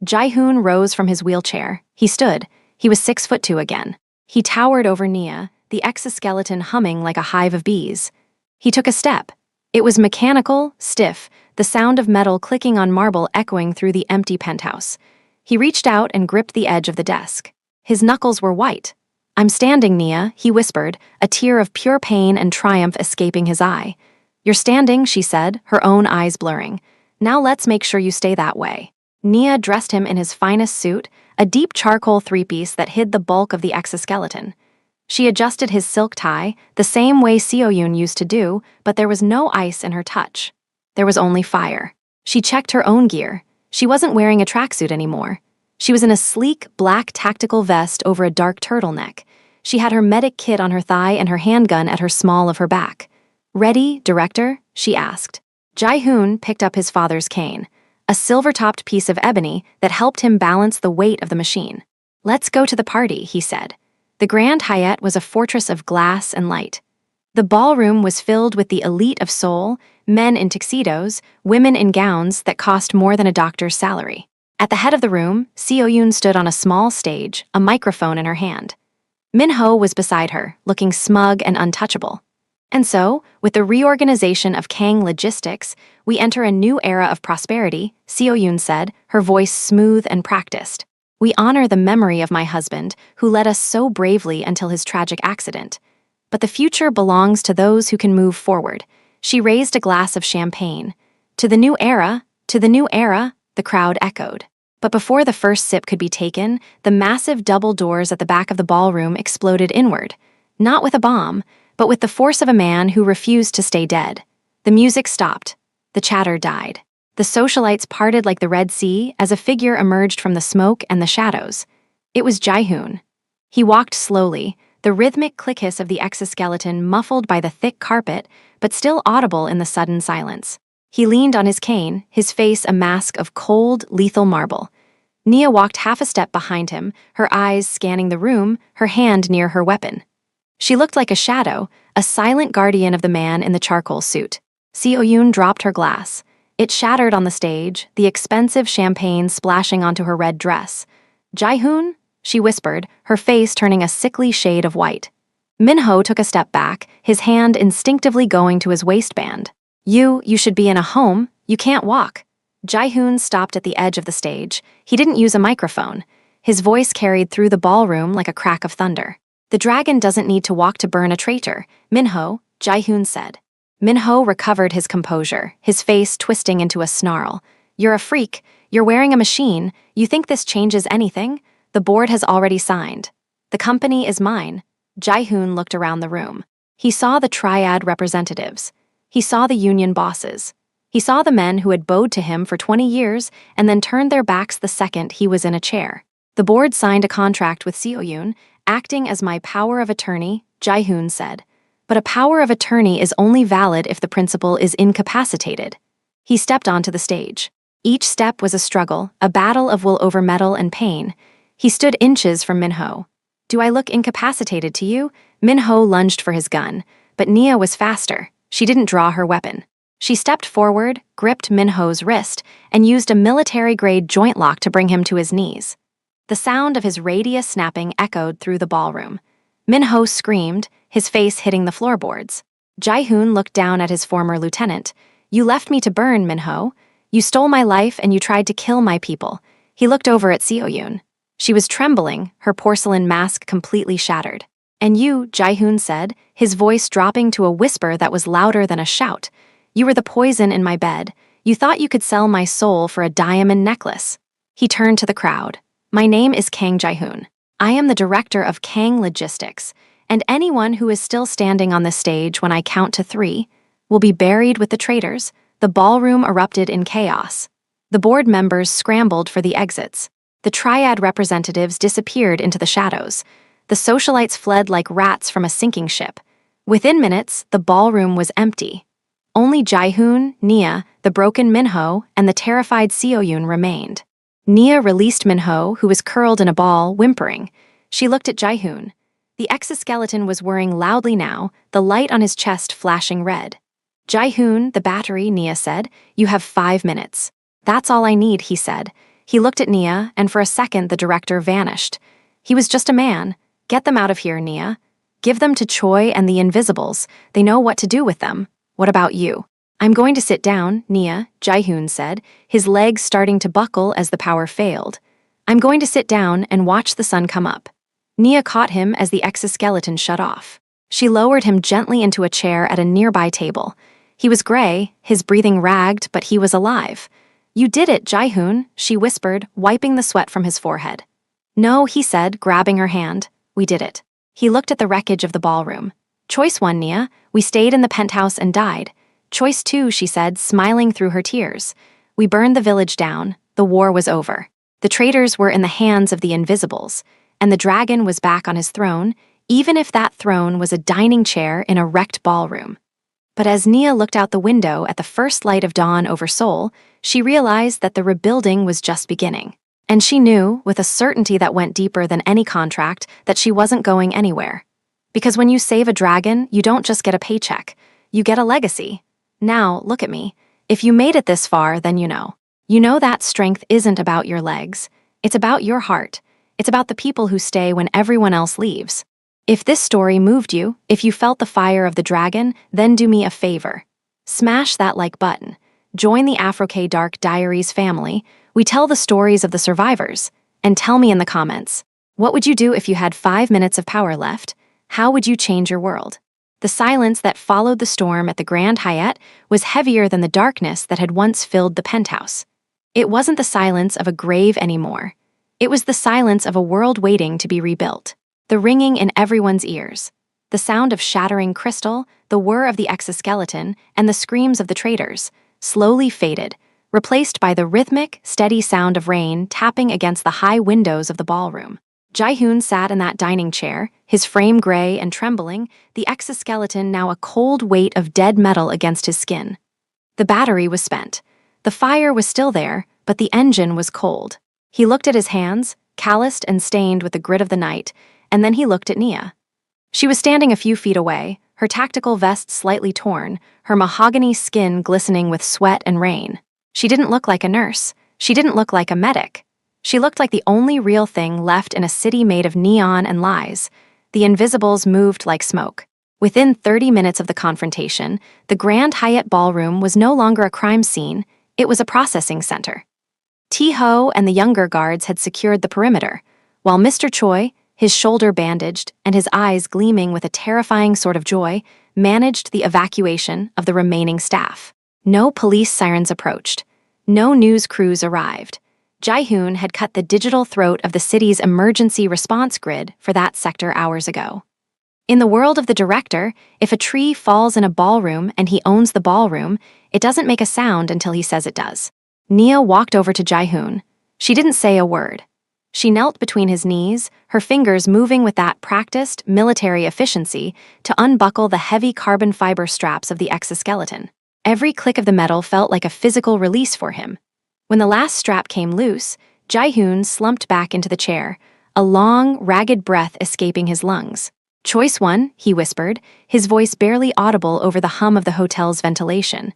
Jae-hoon rose from his wheelchair. He stood. He was 6'2" again. He towered over Nia, the exoskeleton humming like a hive of bees. He took a step. It was mechanical, stiff, the sound of metal clicking on marble echoing through the empty penthouse. He reached out and gripped the edge of the desk. His knuckles were white. I'm standing, Nia, he whispered, a tear of pure pain and triumph escaping his eye. You're standing, she said, her own eyes blurring. Now let's make sure you stay that way. Nia dressed him in his finest suit, a deep charcoal three-piece that hid the bulk of the exoskeleton. She adjusted his silk tie, the same way Seo-yoon used to do, but there was no ice in her touch. There was only fire. She checked her own gear. She wasn't wearing a tracksuit anymore. She was in a sleek, black tactical vest over a dark turtleneck. She had her medic kit on her thigh and her handgun at her small of her back. Ready, director? She asked. Jae-hoon picked up his father's cane, a silver-topped piece of ebony that helped him balance the weight of the machine. Let's go to the party, he said. The Grand Hyatt was a fortress of glass and light. The ballroom was filled with the elite of Seoul, men in tuxedos, women in gowns that cost more than a doctor's salary. At the head of the room, Seo-yoon stood on a small stage, a microphone in her hand. Min-ho was beside her, looking smug and untouchable. And so, with the reorganization of Kang Logistics, we enter a new era of prosperity, Seo-yoon said, her voice smooth and practiced. We honor the memory of my husband, who led us so bravely until his tragic accident. But the future belongs to those who can move forward. She raised a glass of champagne. To the new era, the crowd echoed. But before the first sip could be taken, the massive double doors at the back of the ballroom exploded inward. Not with a bomb, but with the force of a man who refused to stay dead. The music stopped. The chatter died. The socialites parted like the Red Sea as a figure emerged from the smoke and the shadows. It was Jae-hoon. He walked slowly, the rhythmic click-hiss of the exoskeleton muffled by the thick carpet, but still audible in the sudden silence. He leaned on his cane, his face a mask of cold, lethal marble. Nia walked half a step behind him, her eyes scanning the room, her hand near her weapon. She looked like a shadow, a silent guardian of the man in the charcoal suit. Seo-yoon dropped her glass. It shattered on the stage, the expensive champagne splashing onto her red dress. "Jae-hoon?" she whispered, her face turning a sickly shade of white. Min-ho took a step back, his hand instinctively going to his waistband. You should be in a home. You can't walk." Jae-hoon stopped at the edge of the stage. He didn't use a microphone. His voice carried through the ballroom like a crack of thunder. "The dragon doesn't need to walk to burn a traitor, Min-ho," Jae-hoon said. Min-ho recovered his composure, his face twisting into a snarl. "You're a freak. You're wearing a machine. You think this changes anything? The board has already signed. The company is mine." Jae-hoon looked around the room. He saw the triad representatives. He saw the union bosses. He saw the men who had bowed to him for 20 years and then turned their backs the second he was in a chair. "The board signed a contract with Seo-yoon, acting as my power of attorney," Jae-hoon said. "But a power of attorney is only valid if the principal is incapacitated." He stepped onto the stage. Each step was a struggle, a battle of will over metal and pain. He stood inches from Min-ho. "Do I look incapacitated to you?" Min-ho lunged for his gun, but Nia was faster. She didn't draw her weapon. She stepped forward, gripped Min-ho's wrist, and used a military-grade joint lock to bring him to his knees. The sound of his radius snapping echoed through the ballroom. Min-ho screamed, his face hitting the floorboards. Jae-hoon looked down at his former lieutenant. "You left me to burn, Min-ho. You stole my life and you tried to kill my people." He looked over at Seo-yoon. She was trembling, her porcelain mask completely shattered. "And you," Jae-hoon said, his voice dropping to a whisper that was louder than a shout. "You were the poison in my bed. You thought you could sell my soul for a diamond necklace." He turned to the crowd. "My name is Kang Jae-hoon. I am the director of Kang Logistics, and anyone who is still standing on this stage when I count to 3 will be buried with the traitors." The ballroom erupted in chaos. The board members scrambled for the exits. The triad representatives disappeared into the shadows. The socialites fled like rats from a sinking ship. Within minutes, the ballroom was empty. Only Jae-hoon, Nia, the broken Min-ho, and the terrified Seo-yoon remained. Nia released Min-ho, who was curled in a ball, whimpering. She looked at Jae-hoon. The exoskeleton was whirring loudly now, the light on his chest flashing red. "Jae-hoon, the battery," Nia said. "You have 5 minutes." "That's all I need," he said. He looked at Nia, and for a second the director vanished. He was just a man. "Get them out of here, Nia. Give them to Choi and the Invisibles. They know what to do with them. What about you?" "I'm going to sit down, Nia," Jae-hoon said, his legs starting to buckle as the power failed. "I'm going to sit down and watch the sun come up." Nia caught him as the exoskeleton shut off. She lowered him gently into a chair at a nearby table. He was gray, his breathing ragged, but he was alive. "You did it, Jae-hoon," she whispered, wiping the sweat from his forehead. "No," he said, grabbing her hand. "We did it." He looked at the wreckage of the ballroom. "Choice 1, Nia. We stayed in the penthouse and died. Choice 2, she said, smiling through her tears. "We burned the village down. The war was over. The traitors were in the hands of the Invisibles, and the dragon was back on his throne, even if that throne was a dining chair in a wrecked ballroom." But as Nia looked out the window at the first light of dawn over Seoul, she realized that the rebuilding was just beginning. And she knew, with a certainty that went deeper than any contract, that she wasn't going anywhere. Because when you save a dragon, you don't just get a paycheck. You get a legacy. Now, look at me. If you made it this far, then you know. You know that strength isn't about your legs. It's about your heart. It's about the people who stay when everyone else leaves. If this story moved you, if you felt the fire of the dragon, then do me a favor. Smash that like button. Join the Afro-K Dark Diaries family. We tell the stories of the survivors. And tell me in the comments, what would you do if you had 5 minutes of power left? How would you change your world? The silence that followed the storm at the Grand Hyatt was heavier than the darkness that had once filled the penthouse. It wasn't the silence of a grave anymore. It was the silence of a world waiting to be rebuilt. The ringing in everyone's ears. the sound of shattering crystal, the whir of the exoskeleton, and the screams of the traders, slowly faded, replaced by the rhythmic, steady sound of rain tapping against the high windows of the ballroom. Jae-hoon sat in that dining chair, his frame gray and trembling, the exoskeleton now a cold weight of dead metal against his skin. The battery was spent. The fire was still there, but the engine was cold. He looked at his hands, calloused and stained with the grit of the night, and then he looked at Nia. She was standing a few feet away, her tactical vest slightly torn, her mahogany skin glistening with sweat and rain. She didn't look like a nurse. She didn't look like a medic. She looked like the only real thing left in a city made of neon and lies. The invisibles moved like smoke. Within 30 minutes of the confrontation, the Grand Hyatt Ballroom was no longer a crime scene, it was a processing center. T-Ho and the younger guards had secured the perimeter, while Mr. Choi, his shoulder bandaged and his eyes gleaming with a terrifying sort of joy, managed the evacuation of the remaining staff. No police sirens approached. No news crews arrived. Jae-hoon had cut the digital throat of the city's emergency response grid for that sector hours ago. In the world of the director, if a tree falls in a ballroom and he owns the ballroom, it doesn't make a sound until he says it does. Nia walked over to Jae-hoon. She didn't say a word. She knelt between his knees, her fingers moving with that practiced, military efficiency to unbuckle the heavy carbon fiber straps of the exoskeleton. Every click of the metal felt like a physical release for him. When the last strap came loose, Jae-hoon slumped back into the chair, a long, ragged breath escaping his lungs. "Choice one," he whispered, his voice barely audible over the hum of the hotel's ventilation.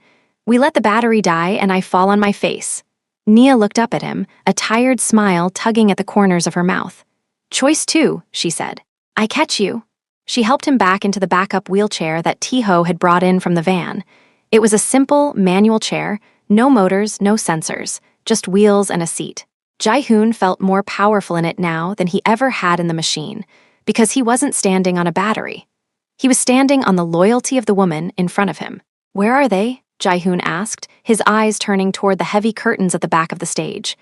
"We let the battery die and I fall on my face." Nia looked up at him, a tired smile tugging at the corners of her mouth. "Choice two," she said. "I catch you." She helped him back into the backup wheelchair that T-Ho had brought in from the van. It was a simple, manual chair, no motors, no sensors, just wheels and a seat. Jae-hoon felt more powerful in it now than he ever had in the machine, because he wasn't standing on a battery. He was standing on the loyalty of the woman in front of him. "Where are they?" Jae-hoon asked, his eyes turning toward the heavy curtains at the back of the stage.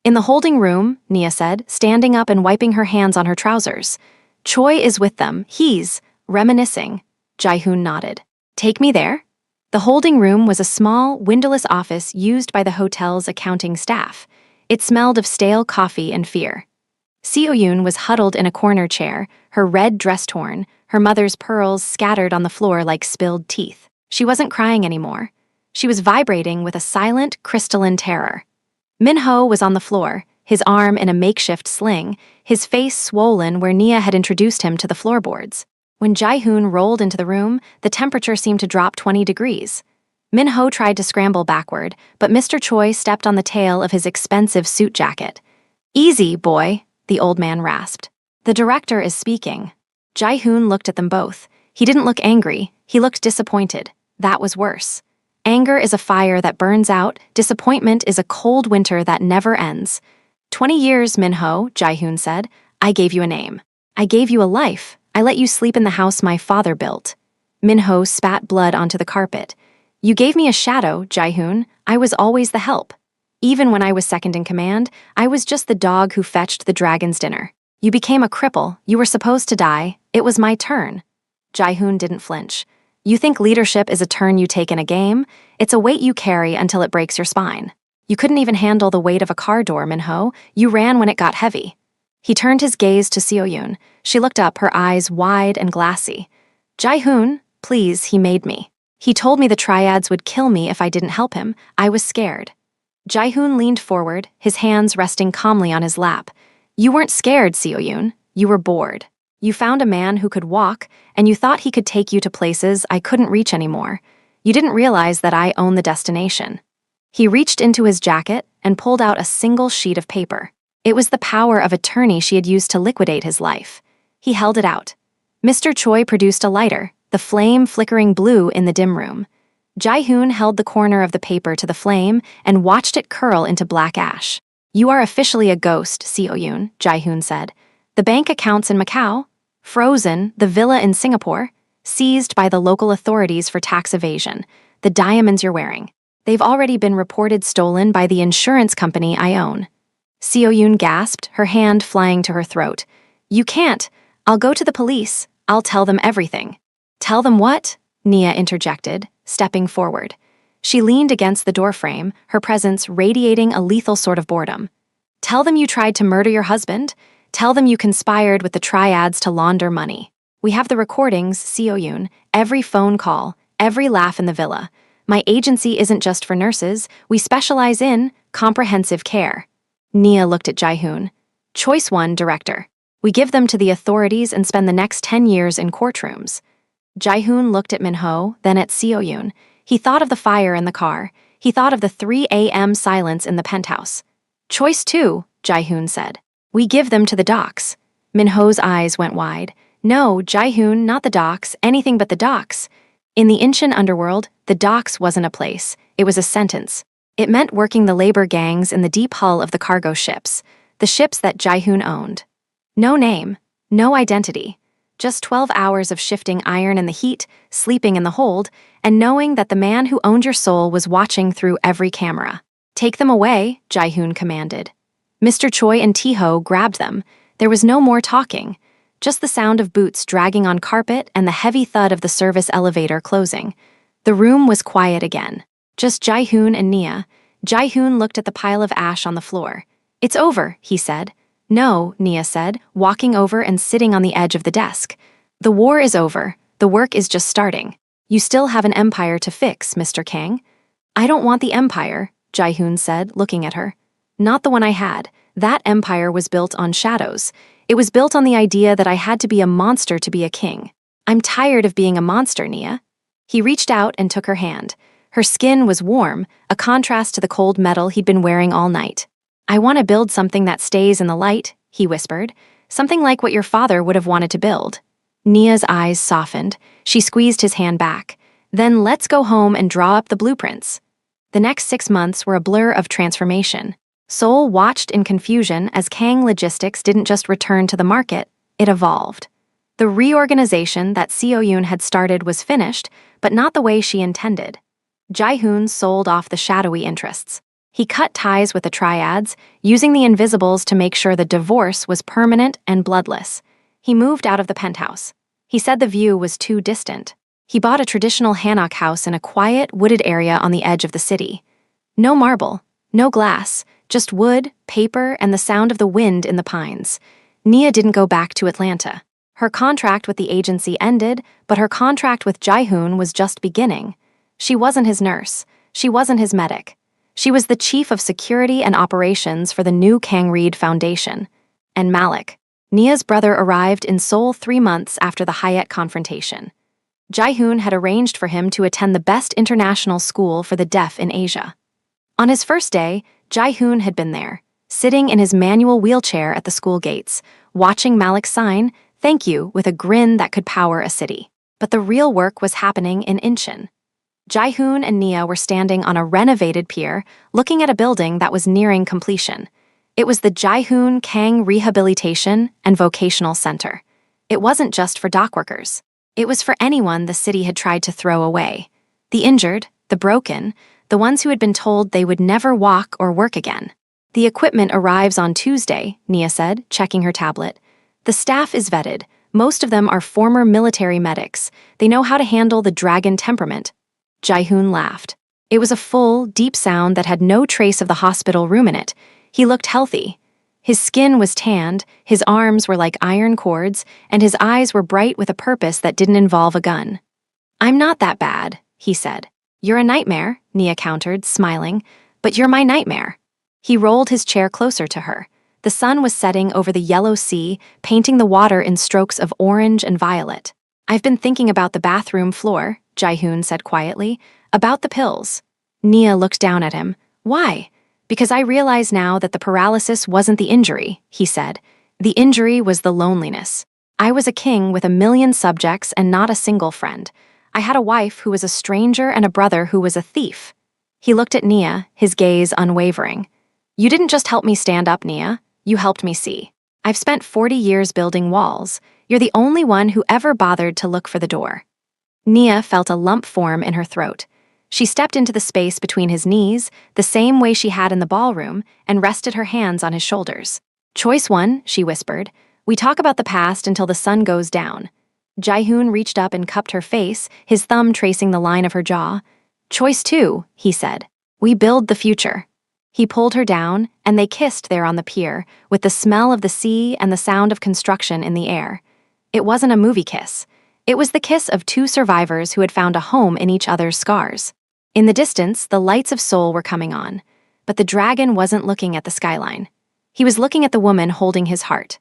"In the holding room," Nia said, standing up and wiping her hands on her trousers. "Choi is with them. He's reminiscing." Jae-hoon nodded. "Take me there?" The holding room was a small, windowless office used by the hotel's accounting staff. It smelled of stale coffee and fear. Seo-yoon was huddled in a corner chair, her red dress torn, her mother's pearls scattered on the floor like spilled teeth. She wasn't crying anymore. She was vibrating with a silent, crystalline terror. Min-ho was on the floor, his arm in a makeshift sling, his face swollen where Nia had introduced him to the floorboards. When Jae-hoon rolled into the room, the temperature seemed to drop 20 degrees. Min-ho tried to scramble backward, but Mr. Choi stepped on the tail of his expensive suit jacket. "Easy, boy," the old man rasped. "The director is speaking." Jae-hoon looked at them both. He didn't look angry, he looked disappointed. That was worse. Anger is a fire that burns out, disappointment is a cold winter that never ends. 20 years, Min-ho, Jae-hoon said. "I gave you a name. I gave you a life. I let you sleep in the house my father built." Min-ho spat blood onto the carpet. "You gave me a shadow, Jae-hoon. I was always the help. Even when I was second in command, I was just the dog who fetched the dragon's dinner. You became a cripple. You were supposed to die. It was my turn." Jae-hoon didn't flinch. "You think leadership is a turn you take in a game? It's a weight you carry until it breaks your spine. You couldn't even handle the weight of a car door, Min-ho. You ran when it got heavy." He turned his gaze to Seo-yoon. She looked up, her eyes wide and glassy. "Jae-hoon, please, he made me. He told me the triads would kill me if I didn't help him. I was scared." Jae-hoon leaned forward, his hands resting calmly on his lap. "You weren't scared, Seo-yoon. You were bored. You found a man who could walk, and you thought he could take you to places I couldn't reach anymore. You didn't realize that I own the destination." He reached into his jacket and pulled out a single sheet of paper. It was the power of attorney she had used to liquidate his life. He held it out. Mr. Choi produced a lighter, the flame flickering blue in the dim room. Jae-hoon held the corner of the paper to the flame and watched it curl into black ash. "You are officially a ghost, Seo-yoon," Jae-hoon said. "The bank accounts in Macau, frozen, the villa in Singapore, seized by the local authorities for tax evasion, the diamonds you're wearing. They've already been reported stolen by the insurance company I own." Seo-yoon gasped, her hand flying to her throat. "You can't. I'll go to the police. I'll tell them everything. Tell them what? Nia interjected, stepping forward. She leaned against the doorframe, her presence radiating a lethal sort of boredom. Tell them you tried to murder your husband. Tell them you conspired with the triads to launder money. We have the recordings, Seo-yoon, every phone call, every laugh in the villa. My agency isn't just for nurses, we specialize in comprehensive care. Nia looked at Jae-hoon. Choice 1, director. We give them to the authorities and spend the next 10 years in courtrooms. Jae-hoon looked at Min-ho, then at Seo-yoon. He thought of the fire in the car. He thought of the 3 a.m. silence in the penthouse. Choice 2, Jae-hoon said. We give them to the docks. Min-ho's eyes went wide. No, Jae-hoon, not the docks, anything but the docks. In the Incheon underworld, the docks wasn't a place. It was a sentence. It meant working the labor gangs in the deep hull of the cargo ships, the ships that Jae-hoon owned. No name, no identity. Just 12 hours of shifting iron in the heat, sleeping in the hold, and knowing that the man who owned your soul was watching through every camera. Take them away, Jae-hoon commanded. Mr. Choi and Tae-ho grabbed them. There was no more talking. Just the sound of boots dragging on carpet and the heavy thud of the service elevator closing. The room was quiet again. Just Jae-hoon and Nia. Jae-hoon looked at the pile of ash on the floor. It's over, he said. No, Nia said, walking over and sitting on the edge of the desk. The war is over. The work is just starting. You still have an empire to fix, Mr. Kang. I don't want the empire, Jae-hoon said, looking at her. Not the one I had. That empire was built on shadows. It was built on the idea that I had to be a monster to be a king. I'm tired of being a monster, Nia. He reached out and took her hand. Her skin was warm, a contrast to the cold metal he'd been wearing all night. I want to build something that stays in the light, he whispered. Something like what your father would have wanted to build. Nia's eyes softened. She squeezed his hand back. Then let's go home and draw up the blueprints. The next 6 months were a blur of transformation. Seoul watched in confusion as Kang Logistics didn't just return to the market, it evolved. The reorganization that Seo-yoon had started was finished, but not the way she intended. Jae-hoon sold off the shadowy interests. He cut ties with the triads, using the invisibles to make sure the divorce was permanent and bloodless. He moved out of the penthouse. He said the view was too distant. He bought a traditional hanok house in a quiet, wooded area on the edge of the city. No marble, no glass, just wood, paper, and the sound of the wind in the pines. Nia didn't go back to Atlanta. Her contract with the agency ended, but her contract with Jae-hoon was just beginning. She wasn't his nurse. She wasn't his medic. She was the chief of security and operations for the new Kang Reed Foundation. And Malik, Nia's brother, arrived in Seoul 3 months after the Hayat confrontation. Jae-hoon had arranged for him to attend the best international school for the deaf in Asia. On his first day, Jae-hoon had been there, sitting in his manual wheelchair at the school gates, watching Malik sign, "Thank you," with a grin that could power a city. But the real work was happening in Incheon. Jae-hoon and Nia were standing on a renovated pier, looking at a building that was nearing completion. It was the Jae-hoon Kang Rehabilitation and Vocational Center. It wasn't just for dockworkers. It was for anyone the city had tried to throw away. The injured, the broken, the ones who had been told they would never walk or work again. The equipment arrives on Tuesday, Nia said, checking her tablet. The staff is vetted. Most of them are former military medics. They know how to handle the dragon temperament. Jae-hoon laughed. It was a full, deep sound that had no trace of the hospital room in it. He looked healthy. His skin was tanned, his arms were like iron cords, and his eyes were bright with a purpose that didn't involve a gun. I'm not that bad, he said. You're a nightmare, Nia countered, smiling, but you're my nightmare. He rolled his chair closer to her. The sun was setting over the yellow sea, painting the water in strokes of orange and violet. I've been thinking about the bathroom floor, Jae-hoon said quietly, about the pills. Nia looked down at him. Why? Because I realize now that the paralysis wasn't the injury, he said. The injury was the loneliness. I was a king with 1,000,000 subjects and not a single friend. I had a wife who was a stranger and a brother who was a thief. He looked at Nia, his gaze unwavering. You didn't just help me stand up, Nia. You helped me see. I've spent 40 years building walls. You're the only one who ever bothered to look for the door. Nia felt a lump form in her throat. She stepped into the space between his knees, the same way she had in the ballroom, and rested her hands on his shoulders. Choice 1, she whispered. We talk about the past until the sun goes down. Jaehoon reached up and cupped her face, his thumb tracing the line of her jaw. Choice 2, he said. We build the future. He pulled her down, and they kissed there on the pier, with the smell of the sea and the sound of construction in the air. It wasn't a movie kiss. It was the kiss of two survivors who had found a home in each other's scars. In the distance, the lights of Seoul were coming on, but the dragon wasn't looking at the skyline. He was looking at the woman holding his heart.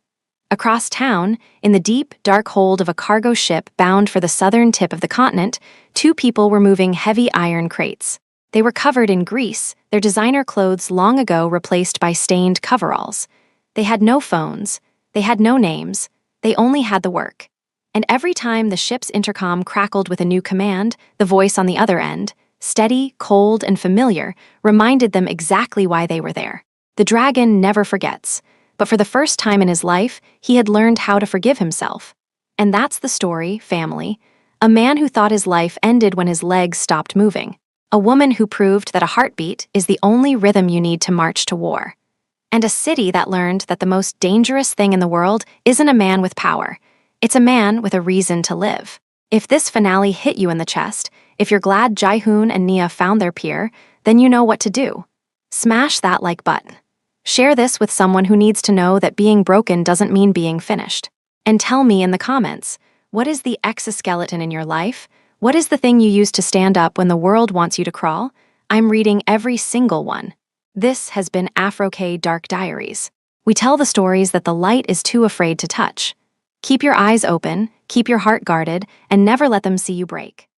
Across town, in the deep, dark hold of a cargo ship bound for the southern tip of the continent, two people were moving heavy iron crates. They were covered in grease, their designer clothes long ago replaced by stained coveralls. They had no phones. They had no names. They only had the work. And every time the ship's intercom crackled with a new command, the voice on the other end, steady, cold, and familiar, reminded them exactly why they were there. The dragon never forgets. But for the first time in his life, he had learned how to forgive himself. And that's the story, family. A man who thought his life ended when his legs stopped moving. A woman who proved that a heartbeat is the only rhythm you need to march to war. And a city that learned that the most dangerous thing in the world isn't a man with power. It's a man with a reason to live. If this finale hit you in the chest, if you're glad Jaehoon and Nia found their peer, then you know what to do. Smash that like button. Share this with someone who needs to know that being broken doesn't mean being finished. And tell me in the comments, what is the exoskeleton in your life? What is the thing you use to stand up when the world wants you to crawl? I'm reading every single one. This has been Afro K Dark Diaries. We tell the stories that the light is too afraid to touch. Keep your eyes open, keep your heart guarded, and never let them see you break.